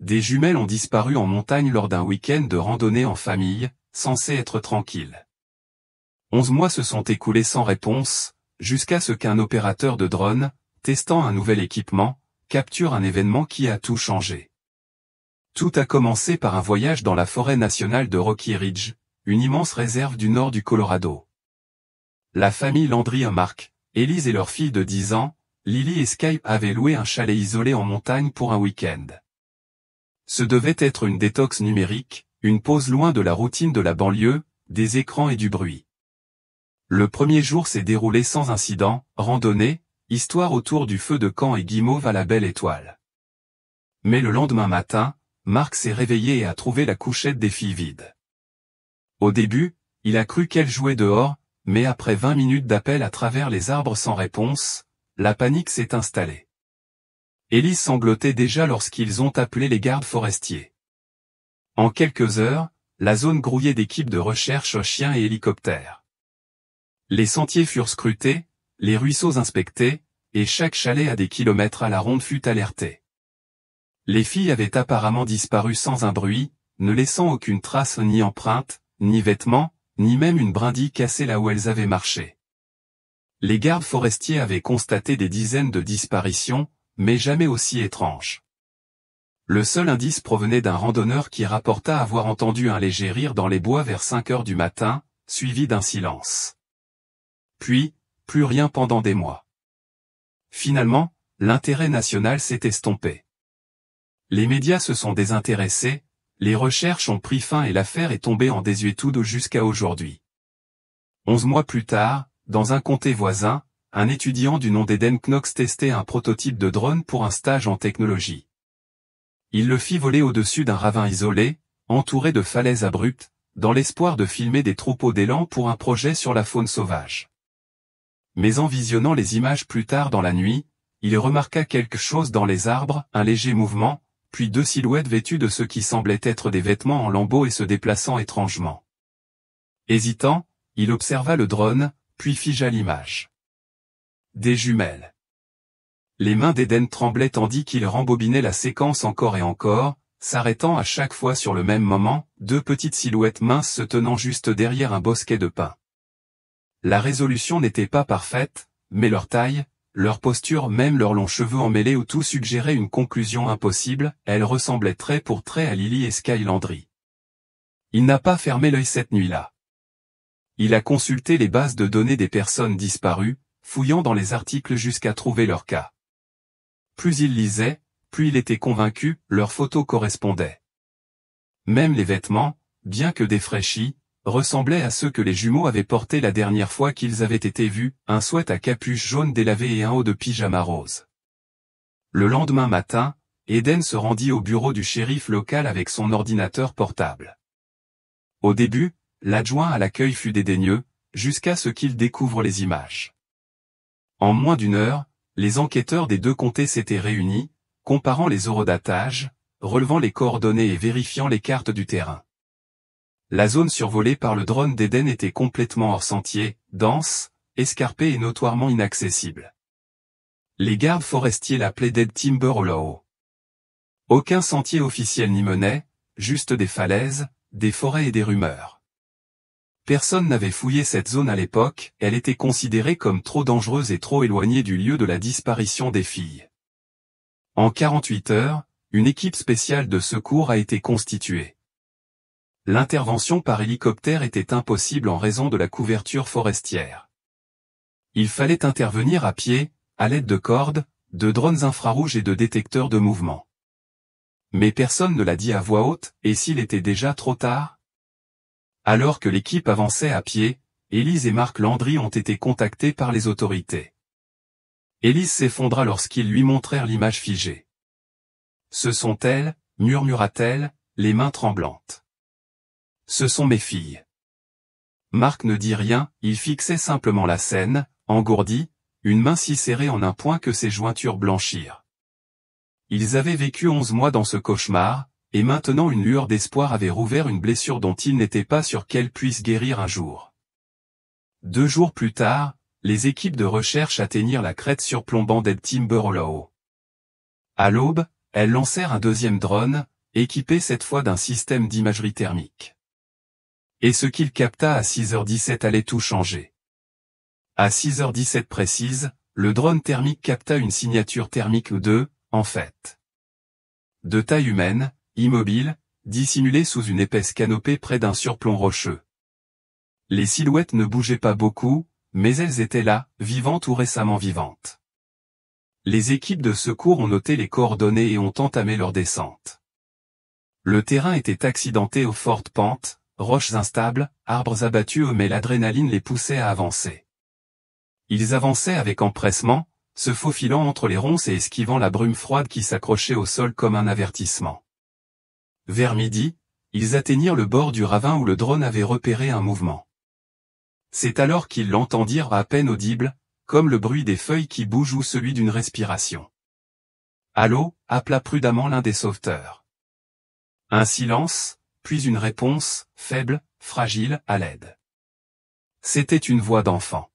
Des jumelles ont disparu en montagne lors d'un week-end de randonnée en famille, censé être tranquille. 11 mois se sont écoulés sans réponse, jusqu'à ce qu'un opérateur de drone, testant un nouvel équipement, capture un événement qui a tout changé. Tout a commencé par un voyage dans la forêt nationale de Rocky Ridge, une immense réserve du nord du Colorado. La famille Landry-Mark, Elise et leur fille de 10 ans, Lily et Sky avaient loué un chalet isolé en montagne pour un week-end. Ce devait être une détox numérique, une pause loin de la routine de la banlieue, des écrans et du bruit. Le premier jour s'est déroulé sans incident, randonnée, histoire autour du feu de camp et guimauve à la belle étoile. Mais le lendemain matin, Mark s'est réveillé et a trouvé la couchette des filles vide. Au début, il a cru qu'elles jouaient dehors, mais après 20 minutes d'appel à travers les arbres sans réponse, la panique s'est installée. Elise sanglotait déjà lorsqu'ils ont appelé les gardes forestiers. En quelques heures, la zone grouillait d'équipes de recherche chiens et hélicoptères. Les sentiers furent scrutés, les ruisseaux inspectés, et chaque chalet à des kilomètres à la ronde fut alerté. Les filles avaient apparemment disparu sans un bruit, ne laissant aucune trace ni empreinte, ni vêtements, ni même une brindille cassée là où elles avaient marché. Les gardes forestiers avaient constaté des dizaines de disparitions, mais jamais aussi étranges. Le seul indice provenait d'un randonneur qui rapporta avoir entendu un léger rire dans les bois vers 5 heures du matin, suivi d'un silence. Puis, plus rien pendant des mois. Finalement, l'intérêt national s'est estompé. Les médias se sont désintéressés, les recherches ont pris fin et l'affaire est tombée en désuétude jusqu'à aujourd'hui. 11 mois plus tard, dans un comté voisin, un étudiant du nom d'Eden Knox testait un prototype de drone pour un stage en technologie. Il le fit voler au-dessus d'un ravin isolé, entouré de falaises abruptes, dans l'espoir de filmer des troupeaux d'élands pour un projet sur la faune sauvage. Mais en visionnant les images plus tard dans la nuit, il remarqua quelque chose dans les arbres, un léger mouvement, puis 2 silhouettes vêtues de ce qui semblait être des vêtements en lambeaux et se déplaçant étrangement. Hésitant, il observa le drone, puis figea l'image. Des jumelles. Les mains d'Eden tremblaient tandis qu'il rembobinait la séquence encore et encore, s'arrêtant à chaque fois sur le même moment, 2 petites silhouettes minces se tenant juste derrière un bosquet de pins. La résolution n'était pas parfaite, mais leur taille, leur posture, même leurs longs cheveux emmêlés ou tout suggérait une conclusion impossible, elles ressemblaient trait pour trait à Lily et Sky Landry. Il n'a pas fermé l'œil cette nuit-là. Il a consulté les bases de données des personnes disparues, fouillant dans les articles jusqu'à trouver leur cas. Plus il lisait, plus il était convaincu, leurs photos correspondaient. Même les vêtements, bien que défraîchis, ressemblaient à ceux que les jumeaux avaient portés la dernière fois qu'ils avaient été vus, un sweat à capuche jaune délavé et un haut de pyjama rose. Le lendemain matin, Eden se rendit au bureau du shérif local avec son ordinateur portable. Au début, l'adjoint à l'accueil fut dédaigneux, jusqu'à ce qu'il découvre les images. En moins d'une heure, les enquêteurs des 2 comtés s'étaient réunis, comparant les horodatages, relevant les coordonnées et vérifiant les cartes du terrain. La zone survolée par le drone d'Eden était complètement hors sentier, dense, escarpée et notoirement inaccessible. Les gardes forestiers l'appelaient Dead Timber Hollow. Aucun sentier officiel n'y menait, juste des falaises, des forêts et des rumeurs. Personne n'avait fouillé cette zone à l'époque, elle était considérée comme trop dangereuse et trop éloignée du lieu de la disparition des filles. En 48 heures, une équipe spéciale de secours a été constituée. L'intervention par hélicoptère était impossible en raison de la couverture forestière. Il fallait intervenir à pied, à l'aide de cordes, de drones infrarouges et de détecteurs de mouvement. Mais personne ne l'a dit à voix haute, et s'il était déjà trop tard? Alors que l'équipe avançait à pied, Elise et Mark Landry ont été contactés par les autorités. Elise s'effondra lorsqu'ils lui montrèrent l'image figée. « Ce sont elles, murmura-t-elle, les mains tremblantes. Ce sont mes filles. » Mark ne dit rien, il fixait simplement la scène, engourdi, une main si serrée en un point que ses jointures blanchirent. Ils avaient vécu 11 mois dans ce cauchemar, et maintenant une lueur d'espoir avait rouvert une blessure dont ils n'étaient pas sûrs qu'elle puisse guérir un jour. 2 jours plus tard, les équipes de recherche atteignirent la crête surplombant Dead Timber Hollow. À l'aube, elles lancèrent un deuxième drone, équipé cette fois d'un système d'imagerie thermique. Et ce qu'il capta à 6h17 allait tout changer. À 6h17 précise, le drone thermique capta une signature thermique de, en fait. De taille humaine, immobile, dissimulée sous une épaisse canopée près d'un surplomb rocheux. Les silhouettes ne bougeaient pas beaucoup, mais elles étaient là, vivantes ou récemment vivantes. Les équipes de secours ont noté les coordonnées et ont entamé leur descente. Le terrain était accidenté aux fortes pentes, roches instables, arbres abattus mais l'adrénaline les poussait à avancer. Ils avançaient avec empressement, se faufilant entre les ronces et esquivant la brume froide qui s'accrochait au sol comme un avertissement. Vers midi, ils atteignirent le bord du ravin où le drone avait repéré un mouvement. C'est alors qu'ils l'entendirent à peine audible, comme le bruit des feuilles qui bougent ou celui d'une respiration. « Allô » appela prudemment l'un des sauveteurs. Un silence, puis une réponse, faible, fragile, à l'aide. C'était une voix d'enfant.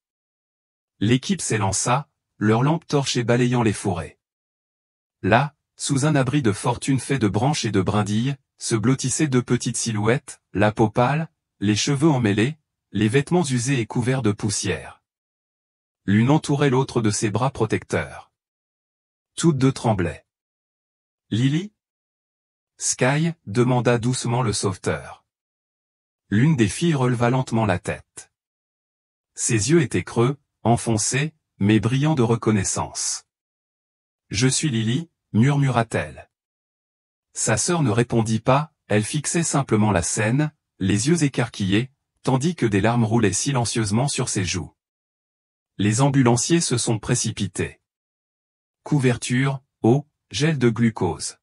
L'équipe s'élança, leurs lampes torchées balayant les forêts. Là, sous un abri de fortune fait de branches et de brindilles, se blottissaient deux petites silhouettes, la peau pâle, les cheveux emmêlés, les vêtements usés et couverts de poussière. L'une entourait l'autre de ses bras protecteurs. Toutes deux tremblaient. « Lily ?» Sky, demanda doucement le sauveteur. L'une des filles releva lentement la tête. Ses yeux étaient creux, enfoncés, mais brillants de reconnaissance. « Je suis Lily », murmura-t-elle. Sa sœur ne répondit pas, elle fixait simplement la scène, les yeux écarquillés, tandis que des larmes roulaient silencieusement sur ses joues. Les ambulanciers se sont précipités. Couverture, eau, gel de glucose.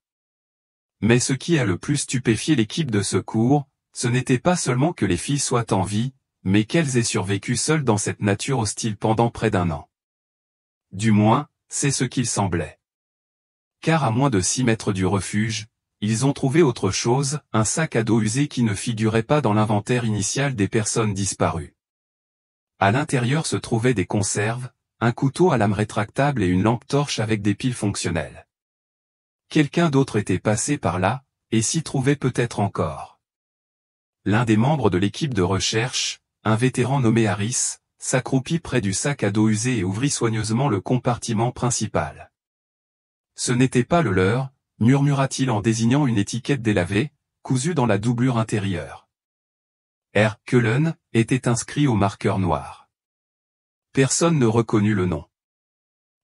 Mais ce qui a le plus stupéfié l'équipe de secours, ce n'était pas seulement que les filles soient en vie, mais qu'elles aient survécu seules dans cette nature hostile pendant près d'1 an. Du moins, c'est ce qu'il semblait. Car à moins de 6 mètres du refuge, ils ont trouvé autre chose, un sac à dos usé qui ne figurait pas dans l'inventaire initial des personnes disparues. À l'intérieur se trouvaient des conserves, un couteau à lame rétractable et une lampe torche avec des piles fonctionnelles. Quelqu'un d'autre était passé par là, et s'y trouvait peut-être encore. L'un des membres de l'équipe de recherche, un vétéran nommé Harris, s'accroupit près du sac à dos usé et ouvrit soigneusement le compartiment principal. Ce n'était pas le leur, murmura-t-il en désignant une étiquette délavée, cousue dans la doublure intérieure. R. Cullen était inscrit au marqueur noir. Personne ne reconnut le nom.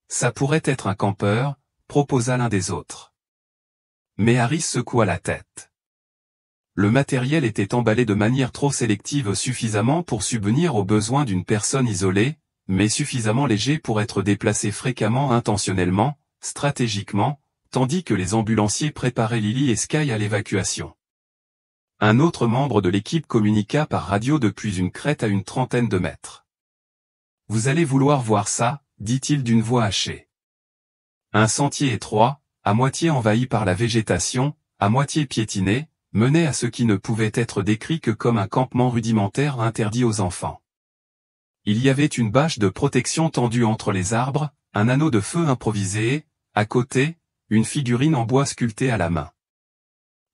Ça pourrait être un campeur, proposa l'un des autres. Mais Harris secoua la tête. Le matériel était emballé de manière trop sélective suffisamment pour subvenir aux besoins d'une personne isolée, mais suffisamment léger pour être déplacé fréquemment intentionnellement, stratégiquement, tandis que les ambulanciers préparaient Lily et Sky à l'évacuation. Un autre membre de l'équipe communiqua par radio depuis une crête à une trentaine de mètres. « Vous allez vouloir voir ça », dit-il d'une voix hachée. Un sentier étroit, à moitié envahi par la végétation, à moitié piétiné, menait à ce qui ne pouvait être décrit que comme un campement rudimentaire interdit aux enfants. Il y avait une bâche de protection tendue entre les arbres, un anneau de feu improvisé et, à côté, une figurine en bois sculptée à la main.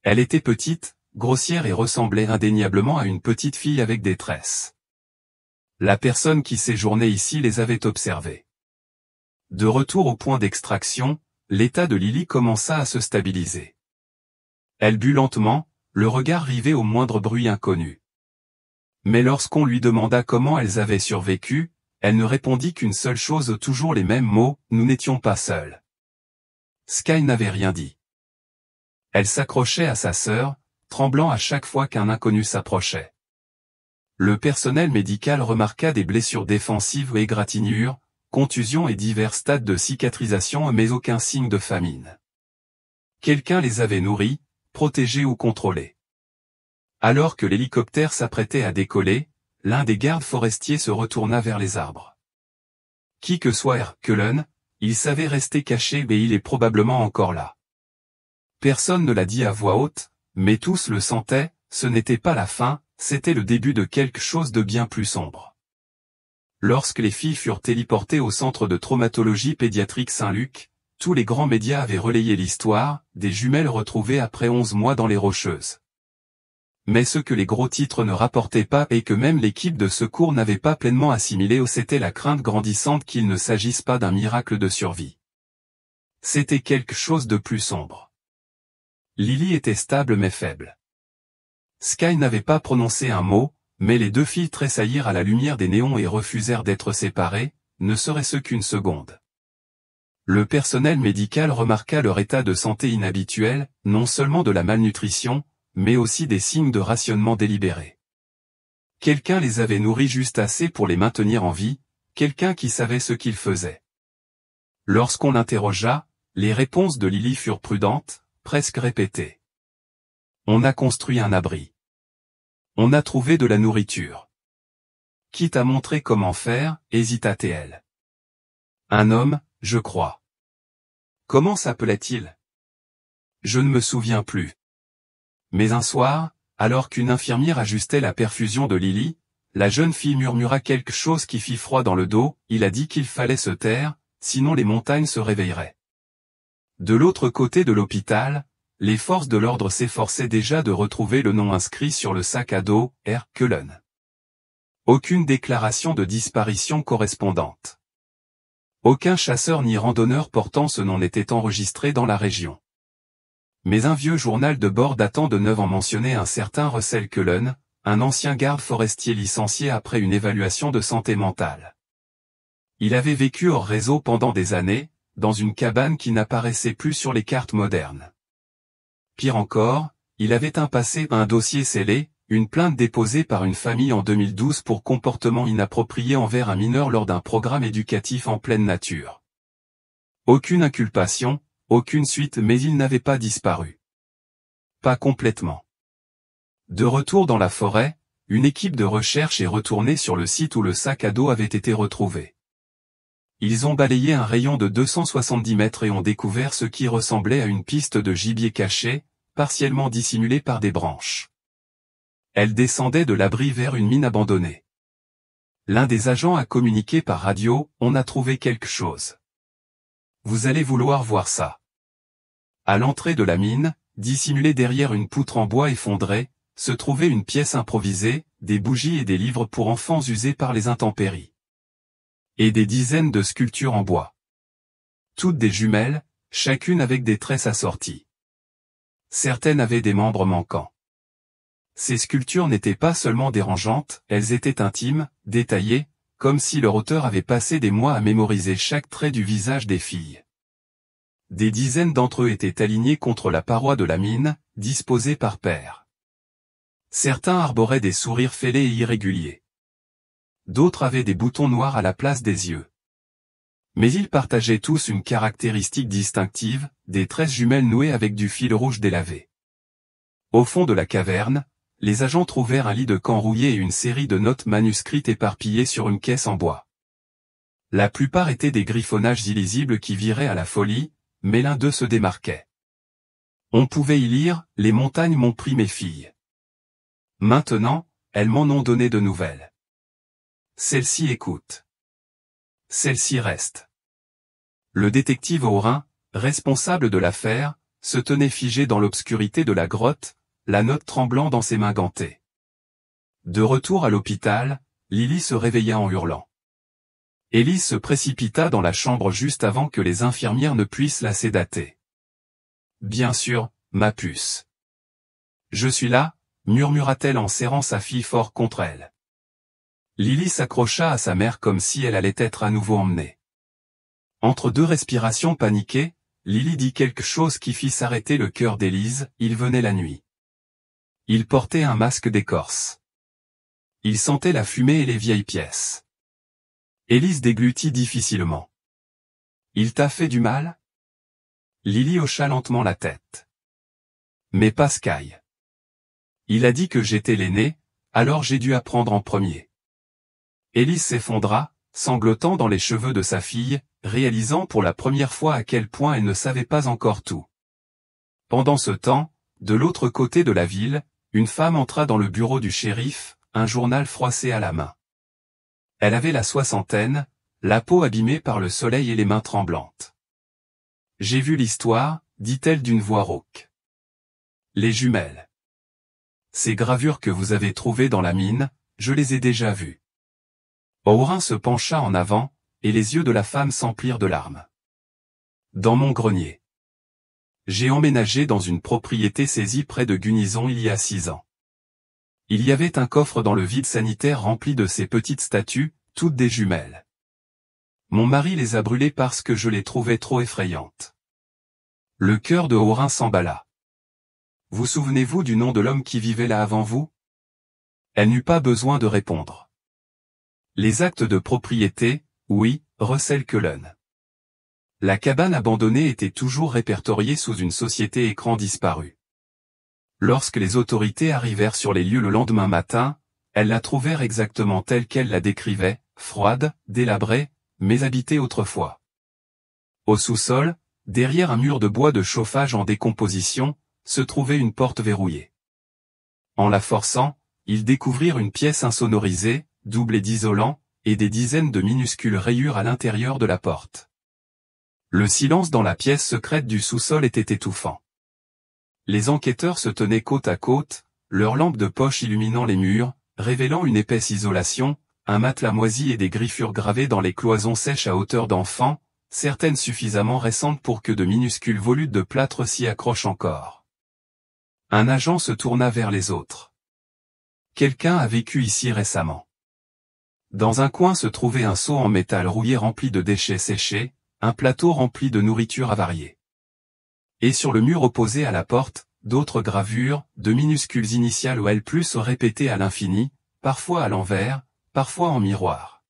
Elle était petite, grossière et ressemblait indéniablement à une petite fille avec des tresses. La personne qui séjournait ici les avait observés. De retour au point d'extraction, l'état de Lily commença à se stabiliser. Elle but lentement, le regard rivé au moindre bruit inconnu. Mais lorsqu'on lui demanda comment elles avaient survécu, elle ne répondit qu'une seule chose, toujours les mêmes mots, « Nous n'étions pas seuls ». Sky n'avait rien dit. Elle s'accrochait à sa sœur, tremblant à chaque fois qu'un inconnu s'approchait. Le personnel médical remarqua des blessures défensives et égratignures, contusions et divers stades de cicatrisation mais aucun signe de famine. Quelqu'un les avait nourris, protégés ou contrôlés. Alors que l'hélicoptère s'apprêtait à décoller, l'un des gardes forestiers se retourna vers les arbres. Qui que soit R. Cullen, il savait rester caché et il est probablement encore là. Personne ne l'a dit à voix haute, mais tous le sentaient, ce n'était pas la fin, c'était le début de quelque chose de bien plus sombre. Lorsque les filles furent téléportées au centre de traumatologie pédiatrique Saint-Luc, Tous les grands médias avaient relayé l'histoire, des jumelles retrouvées après 11 mois dans les Rocheuses. Mais ce que les gros titres ne rapportaient pas et que même l'équipe de secours n'avait pas pleinement assimilé, c'était la crainte grandissante qu'il ne s'agisse pas d'un miracle de survie. C'était quelque chose de plus sombre. Lily était stable mais faible. Sky n'avait pas prononcé un mot, mais les deux filles tressaillirent à la lumière des néons et refusèrent d'être séparées, ne serait-ce qu'une seconde. Le personnel médical remarqua leur état de santé inhabituel, non seulement de la malnutrition, mais aussi des signes de rationnement délibéré. Quelqu'un les avait nourris juste assez pour les maintenir en vie, quelqu'un qui savait ce qu'il faisait. Lorsqu'on l'interrogea, les réponses de Lily furent prudentes, presque répétées. On a construit un abri. On a trouvé de la nourriture. Quitte à montrer comment faire, hésita-t-elle. Un homme, je crois. Comment s'appelait-il? Je ne me souviens plus. Mais un soir, alors qu'une infirmière ajustait la perfusion de Lily, la jeune fille murmura quelque chose qui fit froid dans le dos. Il a dit qu'il fallait se taire, sinon les montagnes se réveilleraient. De l'autre côté de l'hôpital, les forces de l'ordre s'efforçaient déjà de retrouver le nom inscrit sur le sac à dos, R. Cullen. Aucune déclaration de disparition correspondante. Aucun chasseur ni randonneur portant ce nom n'était enregistré dans la région. Mais un vieux journal de bord datant de 9 ans mentionnait un certain Russell Cullen, un ancien garde forestier licencié après une évaluation de santé mentale. Il avait vécu hors réseau pendant des années, dans une cabane qui n'apparaissait plus sur les cartes modernes. Pire encore, il avait un passé, un dossier scellé, une plainte déposée par une famille en 2012 pour comportement inapproprié envers un mineur lors d'un programme éducatif en pleine nature. Aucune inculpation, aucune suite, mais il n'avait pas disparu. Pas complètement. De retour dans la forêt, une équipe de recherche est retournée sur le site où le sac à dos avait été retrouvé. Ils ont balayé un rayon de 270 mètres et ont découvert ce qui ressemblait à une piste de gibier caché, partiellement dissimulée par des branches. Elle descendait de l'abri vers une mine abandonnée. L'un des agents a communiqué par radio, on a trouvé quelque chose. Vous allez vouloir voir ça. À l'entrée de la mine, dissimulée derrière une poutre en bois effondrée, se trouvait une pièce improvisée, des bougies et des livres pour enfants usés par les intempéries. Et des dizaines de sculptures en bois. Toutes des jumelles, chacune avec des tresses assorties. Certaines avaient des membres manquants. Ces sculptures n'étaient pas seulement dérangeantes, elles étaient intimes, détaillées, comme si leur auteur avait passé des mois à mémoriser chaque trait du visage des filles. Des dizaines d'entre eux étaient alignés contre la paroi de la mine, disposés par paires. Certains arboraient des sourires fêlés et irréguliers. D'autres avaient des boutons noirs à la place des yeux. Mais ils partageaient tous une caractéristique distinctive, des tresses jumelles nouées avec du fil rouge délavé. Au fond de la caverne, les agents trouvèrent un lit de camp rouillé et une série de notes manuscrites éparpillées sur une caisse en bois. La plupart étaient des griffonnages illisibles qui viraient à la folie, mais l'un d'eux se démarquait. On pouvait y lire « Les montagnes m'ont pris mes filles. Maintenant, elles m'en ont donné de nouvelles. Celle-ci écoute. Celle-ci reste. » Le détective Aurin, responsable de l'affaire, se tenait figé dans l'obscurité de la grotte, la note tremblant dans ses mains gantées. De retour à l'hôpital, Lily se réveilla en hurlant. Élise se précipita dans la chambre juste avant que les infirmières ne puissent la sédater. « Bien sûr, ma puce. Je suis là, » murmura-t-elle en serrant sa fille fort contre elle. Lily s'accrocha à sa mère comme si elle allait être à nouveau emmenée. Entre deux respirations paniquées, Lily dit quelque chose qui fit s'arrêter le cœur d'Élise, il venait la nuit. Il portait un masque d'écorce. Il sentait la fumée et les vieilles pièces. Élise déglutit difficilement. « Il t'a fait du mal ?» Lily hocha lentement la tête. « Mais pas Sky. Il a dit que j'étais l'aîné, alors j'ai dû apprendre en premier. » Élise s'effondra, sanglotant dans les cheveux de sa fille, réalisant pour la première fois à quel point elle ne savait pas encore tout. Pendant ce temps, de l'autre côté de la ville, une femme entra dans le bureau du shérif, un journal froissé à la main. Elle avait la soixantaine, la peau abîmée par le soleil et les mains tremblantes. J'ai vu l'histoire, dit-elle d'une voix rauque. Les jumelles. Ces gravures que vous avez trouvées dans la mine, je les ai déjà vues. Orin se pencha en avant, et les yeux de la femme s'emplirent de larmes. Dans mon grenier. J'ai emménagé dans une propriété saisie près de Gunison il y a 6 ans. Il y avait un coffre dans le vide sanitaire rempli de ces petites statues, toutes des jumelles. Mon mari les a brûlées parce que je les trouvais trop effrayantes. Le cœur de Orin s'emballa. Vous souvenez-vous du nom de l'homme qui vivait là avant vous? Elle n'eut pas besoin de répondre. Les actes de propriété, oui, Russell Cullen. La cabane abandonnée était toujours répertoriée sous une société écran disparue. Lorsque les autorités arrivèrent sur les lieux le lendemain matin, elles la trouvèrent exactement telle qu'elle la décrivait, froide, délabrée, mais habitée autrefois. Au sous-sol, derrière un mur de bois de chauffage en décomposition, se trouvait une porte verrouillée. En la forçant, ils découvrirent une pièce insonorisée, doublée d'isolant, et des dizaines de minuscules rayures à l'intérieur de la porte. Le silence dans la pièce secrète du sous-sol était étouffant. Les enquêteurs se tenaient côte à côte, leurs lampes de poche illuminant les murs, révélant une épaisse isolation, un matelas moisi et des griffures gravées dans les cloisons sèches à hauteur d'enfant, certaines suffisamment récentes pour que de minuscules volutes de plâtre s'y accrochent encore. Un agent se tourna vers les autres. Quelqu'un a vécu ici récemment. Dans un coin se trouvait un seau en métal rouillé rempli de déchets séchés, un plateau rempli de nourriture avariée. Et sur le mur opposé à la porte, d'autres gravures, de minuscules initiales OL+ répétées à l'infini, parfois à l'envers, parfois en miroir.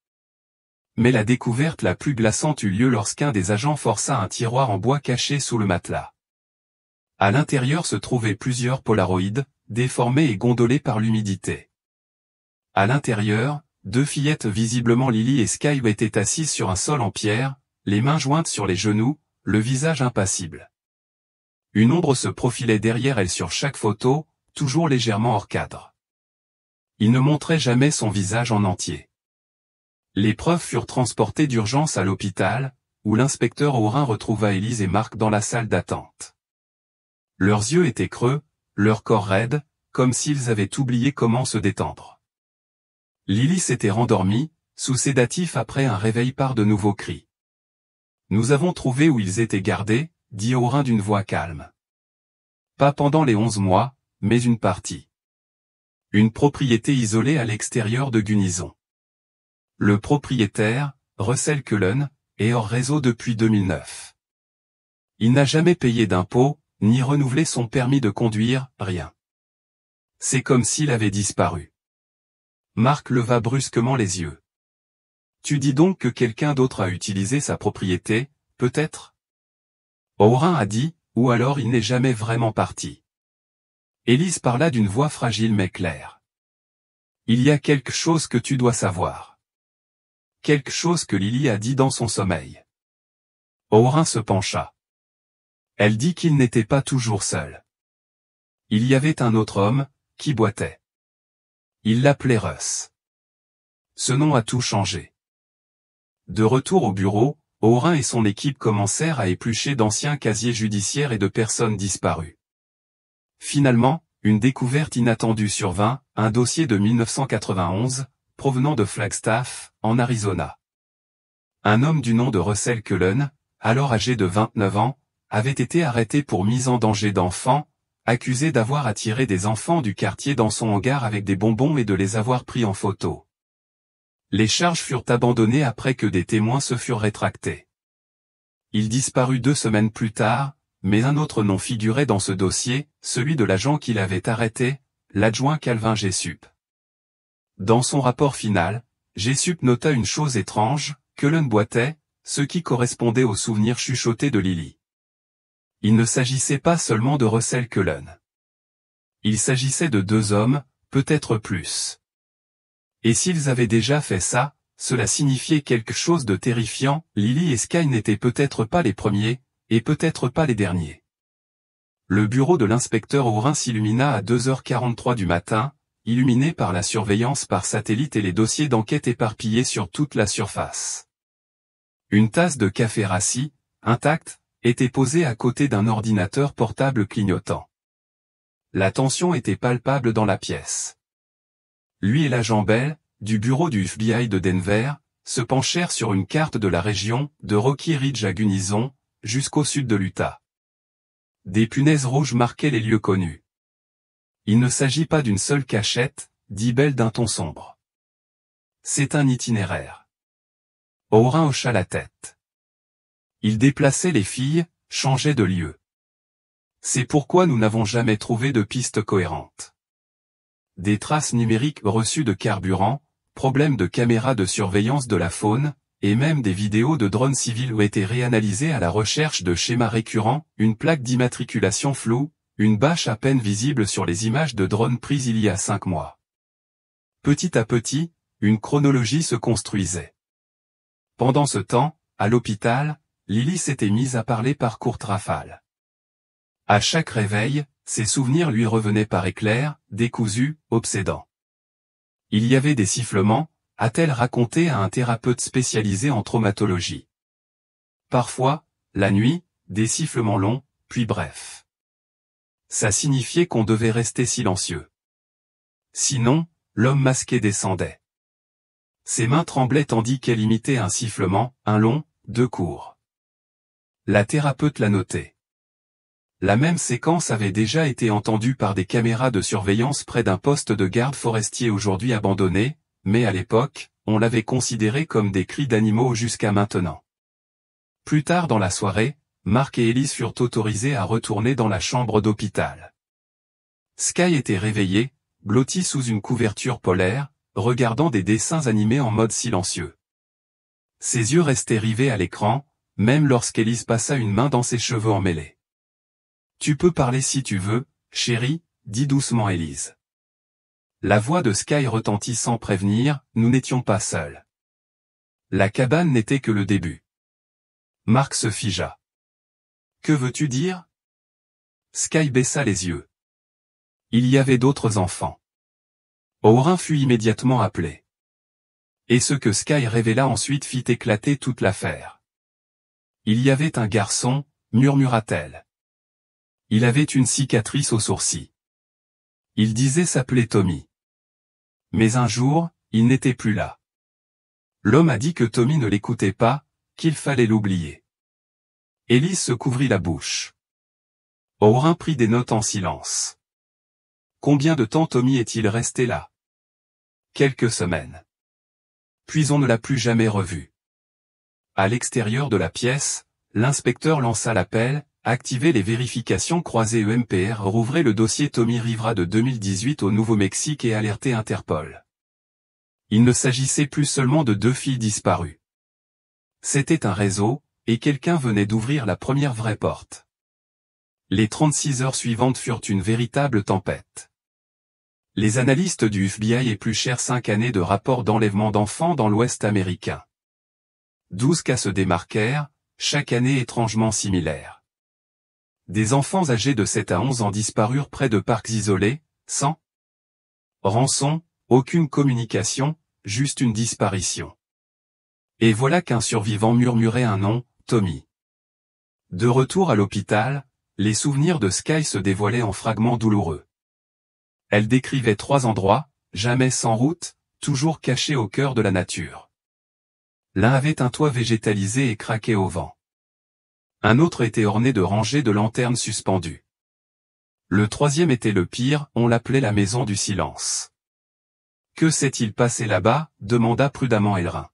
Mais la découverte la plus glaçante eut lieu lorsqu'un des agents força un tiroir en bois caché sous le matelas. À l'intérieur se trouvaient plusieurs polaroïdes, déformés et gondolés par l'humidité. À l'intérieur, 2 fillettes visiblement Lily et Sky étaient assises sur un sol en pierre, les mains jointes sur les genoux, le visage impassible. Une ombre se profilait derrière elle sur chaque photo, toujours légèrement hors cadre. Il ne montrait jamais son visage en entier. Les preuves furent transportées d'urgence à l'hôpital, où l'inspecteur Orin retrouva Élise et Marc dans la salle d'attente. Leurs yeux étaient creux, leur corps raide, comme s'ils avaient oublié comment se détendre. Lily s'était rendormie, sous sédatif après un réveil par de nouveaux cris. Nous avons trouvé où ils étaient gardés, dit Orin d'une voix calme. Pas pendant les 11 mois, mais une partie. Une propriété isolée à l'extérieur de Gunison. Le propriétaire, Russell Cullen, est hors réseau depuis 2009. Il n'a jamais payé d'impôts, ni renouvelé son permis de conduire, rien. C'est comme s'il avait disparu. Marc leva brusquement les yeux. Tu dis donc que quelqu'un d'autre a utilisé sa propriété, peut-être? Orin a dit, ou alors il n'est jamais vraiment parti. Élise parla d'une voix fragile mais claire. Il y a quelque chose que tu dois savoir. Quelque chose que Lily a dit dans son sommeil. Orin se pencha. Elle dit qu'il n'était pas toujours seul. Il y avait un autre homme, qui boitait. Il l'appelait Russ. Ce nom a tout changé. De retour au bureau, Orin et son équipe commencèrent à éplucher d'anciens casiers judiciaires et de personnes disparues. Finalement, une découverte inattendue survint, un dossier de 1991, provenant de Flagstaff, en Arizona. Un homme du nom de Russell Cullen, alors âgé de 29 ans, avait été arrêté pour mise en danger d'enfants, accusé d'avoir attiré des enfants du quartier dans son hangar avec des bonbons et de les avoir pris en photo. Les charges furent abandonnées après que des témoins se furent rétractés. Il disparut 2 semaines plus tard, mais un autre nom figurait dans ce dossier, celui de l'agent qui l'avait arrêté, l'adjoint Calvin Jessup. Dans son rapport final, Jessup nota une chose étrange, Cullen boitait, ce qui correspondait aux souvenirs chuchotés de Lily. Il ne s'agissait pas seulement de Russell Cullen. Il s'agissait de 2 hommes, peut-être plus. Et s'ils avaient déjà fait ça, cela signifiait quelque chose de terrifiant, Lily et Sky n'étaient peut-être pas les premiers, et peut-être pas les derniers. Le bureau de l'inspecteur Orin s'illumina à 2h43 du matin, illuminé par la surveillance par satellite et les dossiers d'enquête éparpillés sur toute la surface. Une tasse de café rassis, intacte, était posé à côté d'un ordinateur portable clignotant. La tension était palpable dans la pièce. Lui et l'agent Bell, du bureau du FBI de Denver, se penchèrent sur une carte de la région, de Rocky Ridge à Gunnison, jusqu'au sud de l'Utah. Des punaises rouges marquaient les lieux connus. Il ne s'agit pas d'une seule cachette, dit Bell d'un ton sombre. C'est un itinéraire. Orin hocha la tête. Il déplaçait les filles, changeait de lieu. C'est pourquoi nous n'avons jamais trouvé de piste cohérente. Des traces numériques reçues de carburant, problèmes de caméras de surveillance de la faune, et même des vidéos de drones civils ont été réanalysées à la recherche de schémas récurrents, une plaque d'immatriculation floue, une bâche à peine visible sur les images de drones prises il y a 5 mois. Petit à petit, une chronologie se construisait. Pendant ce temps, à l'hôpital, Lily s'était mise à parler par courtes rafales. À chaque réveil, ses souvenirs lui revenaient par éclairs, décousus, obsédants. Il y avait des sifflements, a-t-elle raconté à un thérapeute spécialisé en traumatologie. Parfois, la nuit, des sifflements longs, puis brefs. Ça signifiait qu'on devait rester silencieux. Sinon, l'homme masqué descendait. Ses mains tremblaient tandis qu'elle imitait un sifflement, un long, 2 courts. La thérapeute l'a noté. La même séquence avait déjà été entendue par des caméras de surveillance près d'un poste de garde forestier aujourd'hui abandonné, mais à l'époque, on l'avait considéré comme des cris d'animaux jusqu'à maintenant. Plus tard dans la soirée, Mark et Elise furent autorisés à retourner dans la chambre d'hôpital. Sky était réveillé, blotti sous une couverture polaire, regardant des dessins animés en mode silencieux. Ses yeux restaient rivés à l'écran, même lorsqu'Elise passa une main dans ses cheveux emmêlés. « Tu peux parler si tu veux, chérie, dit doucement Elise. » La voix de Sky retentit sans prévenir, nous n'étions pas seuls. La cabane n'était que le début. Mark se figea. « Que veux-tu dire ?» Sky baissa les yeux. Il y avait d'autres enfants. Orin fut immédiatement appelé. Et ce que Sky révéla ensuite fit éclater toute l'affaire. Il y avait un garçon, murmura-t-elle. Il avait une cicatrice au sourcil. Il disait s'appeler Tommy. Mais un jour, il n'était plus là. L'homme a dit que Tommy ne l'écoutait pas, qu'il fallait l'oublier. Elise se couvrit la bouche. Orin prit des notes en silence. Combien de temps Tommy est-il resté là? Quelques semaines. Puis on ne l'a plus jamais revu. À l'extérieur de la pièce, l'inspecteur lança l'appel, activez les vérifications croisées EMPR, rouvrez le dossier Tommy Rivera de 2018 au Nouveau-Mexique et alertez Interpol. Il ne s'agissait plus seulement de 2 filles disparues. C'était un réseau, et quelqu'un venait d'ouvrir la première vraie porte. Les 36 heures suivantes furent une véritable tempête. Les analystes du FBI épluchèrent 5 années de rapports d'enlèvement d'enfants dans l'Ouest américain. 12 cas se démarquèrent, chaque année étrangement similaire. Des enfants âgés de 7 à 11 ans disparurent près de parcs isolés, sans rançon, aucune communication, juste une disparition. Et voilà qu'un survivant murmurait un nom, Tommy. De retour à l'hôpital, les souvenirs de Sky se dévoilaient en fragments douloureux. Elle décrivait 3 endroits, jamais sans route, toujours cachés au cœur de la nature. L'un avait un toit végétalisé et craquait au vent. Un autre était orné de rangées de lanternes suspendues. Le troisième était le pire, on l'appelait la maison du silence. Que s'est-il passé là-bas, demanda prudemment Elrin.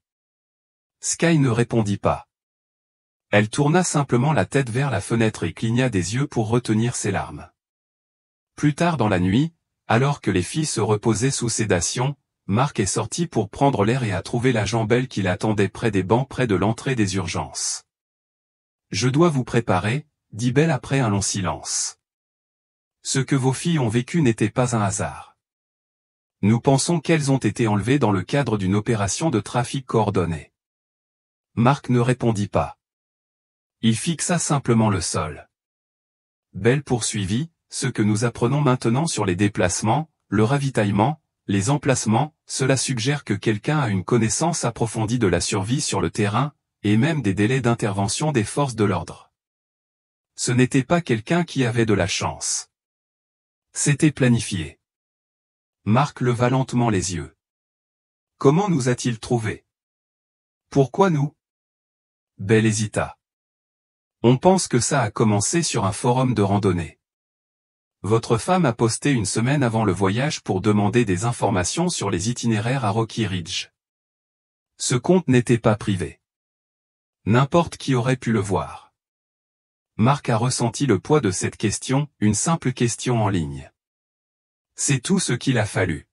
Sky ne répondit pas. Elle tourna simplement la tête vers la fenêtre et cligna des yeux pour retenir ses larmes. Plus tard dans la nuit, alors que les filles se reposaient sous sédation, Mark est sorti pour prendre l'air et a trouvé l'agent Bell qui l'attendait près des bancs près de l'entrée des urgences. « Je dois vous préparer, dit Bell après un long silence. Ce que vos filles ont vécu n'était pas un hasard. Nous pensons qu'elles ont été enlevées dans le cadre d'une opération de trafic coordonné. » Mark ne répondit pas. Il fixa simplement le sol. Bell poursuivit, ce que nous apprenons maintenant sur les déplacements, le ravitaillement, les emplacements, cela suggère que quelqu'un a une connaissance approfondie de la survie sur le terrain, et même des délais d'intervention des forces de l'ordre. Ce n'était pas quelqu'un qui avait de la chance. C'était planifié. Marc leva lentement les yeux. Comment nous a-t-il trouvés? Pourquoi nous? Belle hésita. On pense que ça a commencé sur un forum de randonnée. Votre femme a posté une semaine avant le voyage pour demander des informations sur les itinéraires à Rocky Ridge. Ce compte n'était pas privé. N'importe qui aurait pu le voir. Marc a ressenti le poids de cette question, une simple question en ligne. C'est tout ce qu'il a fallu.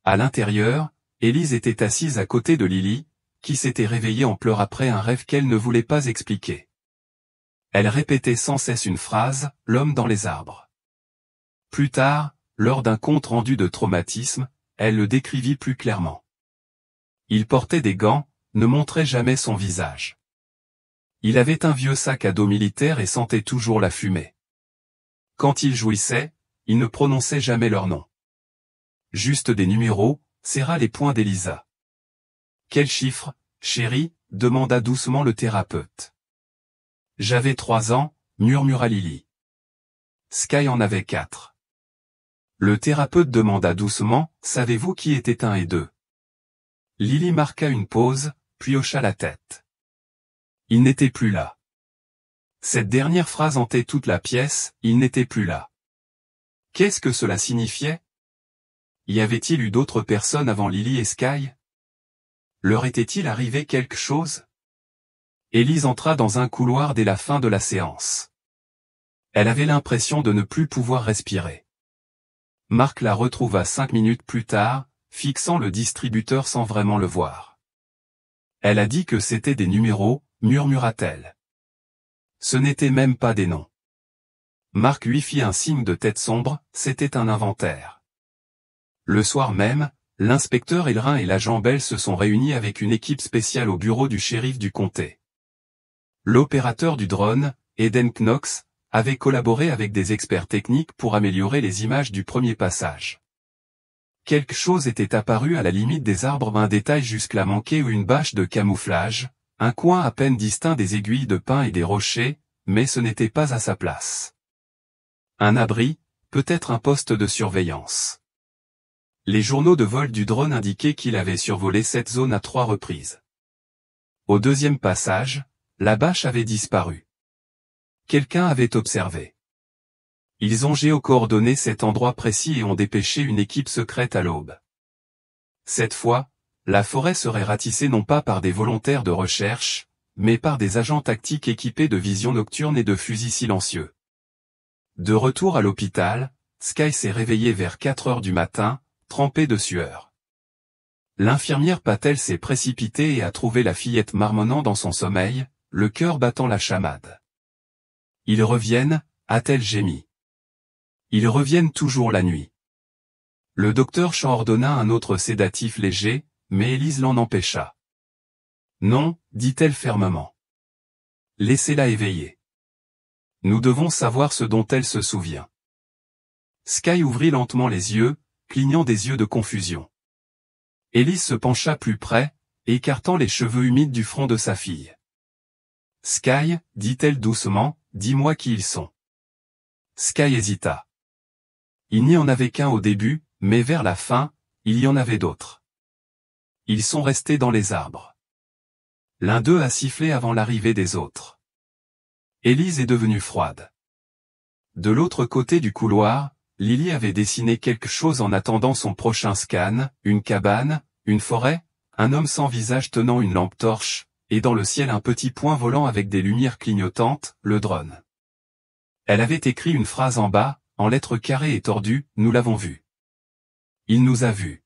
À l'intérieur, Élise était assise à côté de Lily, qui s'était réveillée en pleurs après un rêve qu'elle ne voulait pas expliquer. Elle répétait sans cesse une phrase, l'homme dans les arbres. Plus tard, lors d'un compte rendu de traumatisme, elle le décrivit plus clairement. Il portait des gants, ne montrait jamais son visage. Il avait un vieux sac à dos militaire et sentait toujours la fumée. Quand il jouissait, il ne prononçait jamais leur nom. Juste des numéros, serra les poings d'Elisa. Quel chiffre, chérie, demanda doucement le thérapeute. J'avais 3 ans, murmura Lily. Sky en avait 4. Le thérapeute demanda doucement, savez-vous qui était 1 et 2? Lily marqua une pause, puis hocha la tête. Il n'était plus là. Cette dernière phrase hantait toute la pièce, il n'était plus là. Qu'est-ce que cela signifiait? Y avait-il eu d'autres personnes avant Lily et Sky? Leur était-il arrivé quelque chose? Élise entra dans un couloir dès la fin de la séance. Elle avait l'impression de ne plus pouvoir respirer. Marc la retrouva 5 minutes plus tard, fixant le distributeur sans vraiment le voir. Elle a dit que c'était des numéros, murmura-t-elle. Ce n'était même pas des noms. Marc lui fit un signe de tête sombre, c'était un inventaire. Le soir même, l'inspecteur Elrin et l'agent Bell se sont réunis avec une équipe spéciale au bureau du shérif du comté. L'opérateur du drone, Eden Knox, avait collaboré avec des experts techniques pour améliorer les images du premier passage. Quelque chose était apparu à la limite des arbres, un détail jusque-là manqué ou une bâche de camouflage, un coin à peine distinct des aiguilles de pin et des rochers, mais ce n'était pas à sa place. Un abri, peut-être un poste de surveillance. Les journaux de vol du drone indiquaient qu'il avait survolé cette zone à 3 reprises. Au deuxième passage, la bâche avait disparu. Quelqu'un avait observé. Ils ont géocoordonné cet endroit précis et ont dépêché une équipe secrète à l'aube. Cette fois, la forêt serait ratissée non pas par des volontaires de recherche, mais par des agents tactiques équipés de vision nocturne et de fusils silencieux. De retour à l'hôpital, Sky s'est réveillée vers 4 heures du matin, trempée de sueur. L'infirmière Patel s'est précipitée et a trouvé la fillette marmonnant dans son sommeil, le cœur battant la chamade. Ils reviennent, a-t-elle gémi. Ils reviennent toujours la nuit. Le docteur Chan ordonna un autre sédatif léger, mais Élise l'en empêcha. Non, dit-elle fermement. Laissez-la éveiller. Nous devons savoir ce dont elle se souvient. Sky ouvrit lentement les yeux, clignant des yeux de confusion. Élise se pencha plus près, écartant les cheveux humides du front de sa fille. Sky, dit-elle doucement, dis-moi qui ils sont. Sky hésita. Il n'y en avait qu'un au début, mais vers la fin, il y en avait d'autres. Ils sont restés dans les arbres. L'un d'eux a sifflé avant l'arrivée des autres. Élise est devenue froide. De l'autre côté du couloir, Lily avait dessiné quelque chose en attendant son prochain scan, une cabane, une forêt, un homme sans visage tenant une lampe torche, et dans le ciel un petit point volant avec des lumières clignotantes, le drone. Elle avait écrit une phrase en bas, en lettres carrées et tordues, nous l'avons vu. Il nous a vus.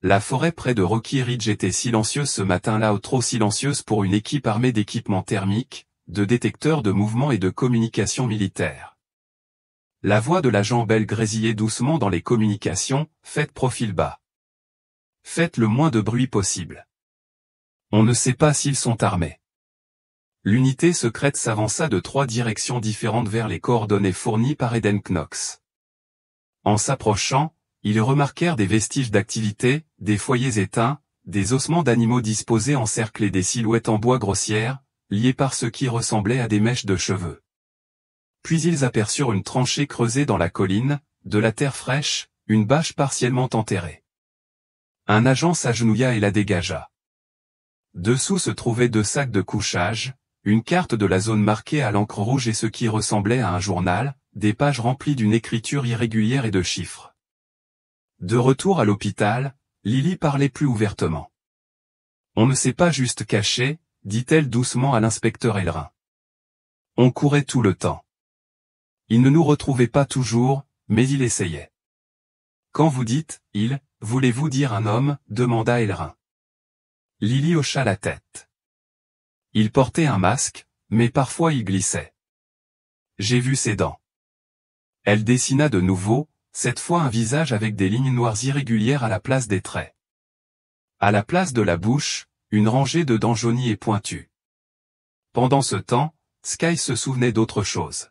La forêt près de Rocky Ridge était silencieuse ce matin-là, ou trop silencieuse pour une équipe armée d'équipements thermiques, de détecteurs de mouvement et de communication militaire. La voix de l'agent Bell grésillait doucement dans les communications, faites profil bas. Faites le moins de bruit possible. On ne sait pas s'ils sont armés. L'unité secrète s'avança de 3 directions différentes vers les coordonnées fournies par Eden Knox. En s'approchant, ils remarquèrent des vestiges d'activité, des foyers éteints, des ossements d'animaux disposés en cercle et des silhouettes en bois grossières, liées par ce qui ressemblait à des mèches de cheveux. Puis ils aperçurent une tranchée creusée dans la colline, de la terre fraîche, une bâche partiellement enterrée. Un agent s'agenouilla et la dégagea. Dessous se trouvaient 2 sacs de couchage, une carte de la zone marquée à l'encre rouge et ce qui ressemblait à un journal, des pages remplies d'une écriture irrégulière et de chiffres. De retour à l'hôpital, Lily parlait plus ouvertement. On ne s'est pas juste caché, dit-elle doucement à l'inspecteur Elrin. On courait tout le temps. Il ne nous retrouvait pas toujours, mais il essayait. Quand vous dites « il », voulez-vous dire un homme, demanda Elrin. Lily hocha la tête. Il portait un masque, mais parfois il glissait. J'ai vu ses dents. Elle dessina de nouveau, cette fois un visage avec des lignes noires irrégulières à la place des traits. À la place de la bouche, une rangée de dents jaunies et pointues. Pendant ce temps, Sky se souvenait d'autre chose.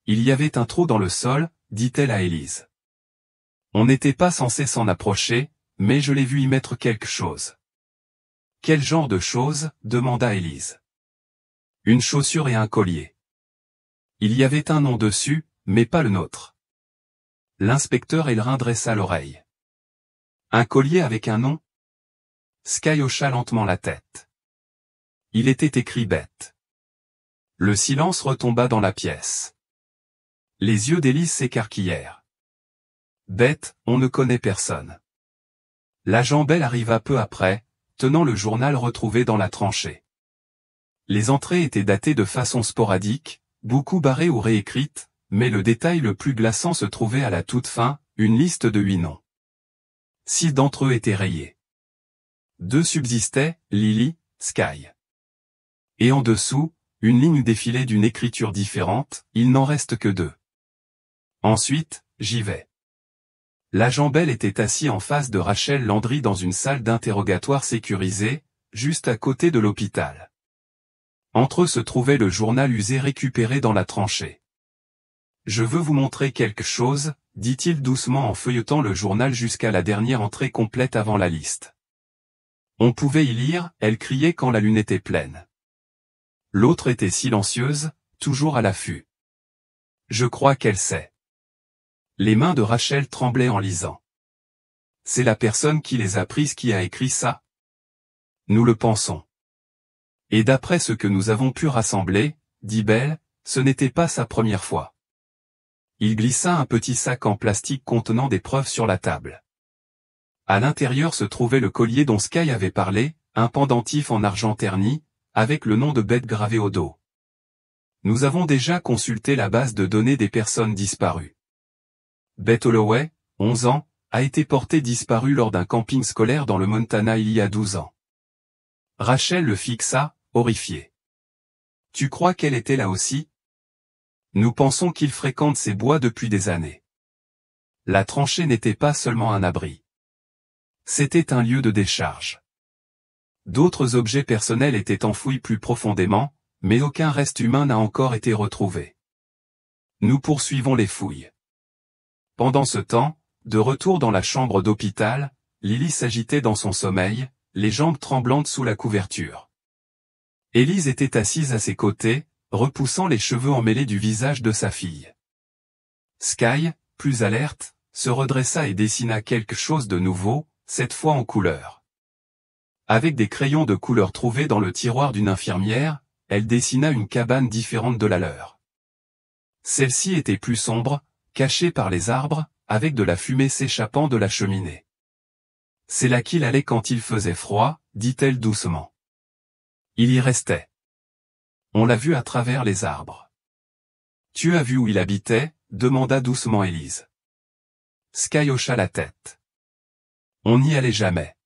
Il y avait un trou dans le sol, dit-elle à Élise. On n'était pas censé s'en approcher, mais je l'ai vu y mettre quelque chose. Quel genre de chose, demanda Élise. Une chaussure et un collier. Il y avait un nom dessus, mais pas le nôtre. L'inspecteur Elrin dressa l'oreille. Un collier avec un nom? Sky hocha lentement la tête. Il était écrit bête. Le silence retomba dans la pièce. Les yeux d'Élise s'écarquillèrent. Bête, on ne connaît personne. L'agent Bell arriva peu après, tenant le journal retrouvé dans la tranchée. Les entrées étaient datées de façon sporadique, beaucoup barrées ou réécrites, mais le détail le plus glaçant se trouvait à la toute fin, une liste de 8 noms. 6 d'entre eux étaient rayés. 2 subsistaient, Lily, Sky. Et en dessous, une ligne défilée d'une écriture différente, il n'en reste que 2. Ensuite, j'y vais. L'agent Bell était assis en face de Rachel Landry dans une salle d'interrogatoire sécurisée, juste à côté de l'hôpital. Entre eux se trouvait le journal usé récupéré dans la tranchée. Je veux vous montrer quelque chose, dit-il doucement en feuilletant le journal jusqu'à la dernière entrée complète avant la liste. On pouvait y lire, elle criait quand la lune était pleine. L'autre était silencieuse, toujours à l'affût. Je crois qu'elle sait. Les mains de Rachel tremblaient en lisant. C'est la personne qui les a prises qui a écrit ça? Nous le pensons. Et d'après ce que nous avons pu rassembler, dit Bell, ce n'était pas sa première fois. Il glissa un petit sac en plastique contenant des preuves sur la table. À l'intérieur se trouvait le collier dont Sky avait parlé, un pendentif en argent terni, avec le nom de Beth gravé au dos. Nous avons déjà consulté la base de données des personnes disparues. Beth Holloway, 11 ans, a été portée disparue lors d'un camping scolaire dans le Montana il y a 12 ans. Rachel le fixa, horrifiée. Tu crois qu'elle était là aussi? Nous pensons qu'il fréquente ces bois depuis des années. La tranchée n'était pas seulement un abri. C'était un lieu de décharge. D'autres objets personnels étaient enfouis plus profondément, mais aucun reste humain n'a encore été retrouvé. Nous poursuivons les fouilles. Pendant ce temps, de retour dans la chambre d'hôpital, Lily s'agitait dans son sommeil, les jambes tremblantes sous la couverture. Élise était assise à ses côtés, repoussant les cheveux emmêlés du visage de sa fille. Sky, plus alerte, se redressa et dessina quelque chose de nouveau, cette fois en couleur. Avec des crayons de couleur trouvés dans le tiroir d'une infirmière, elle dessina une cabane différente de la leur. Celle-ci était plus sombre, cachée par les arbres, avec de la fumée s'échappant de la cheminée. C'est là qu'il allait quand il faisait froid, dit-elle doucement. Il y restait. On l'a vu à travers les arbres. Tu as vu où il habitait? Demanda doucement Élise. Sky hocha la tête. On n'y allait jamais.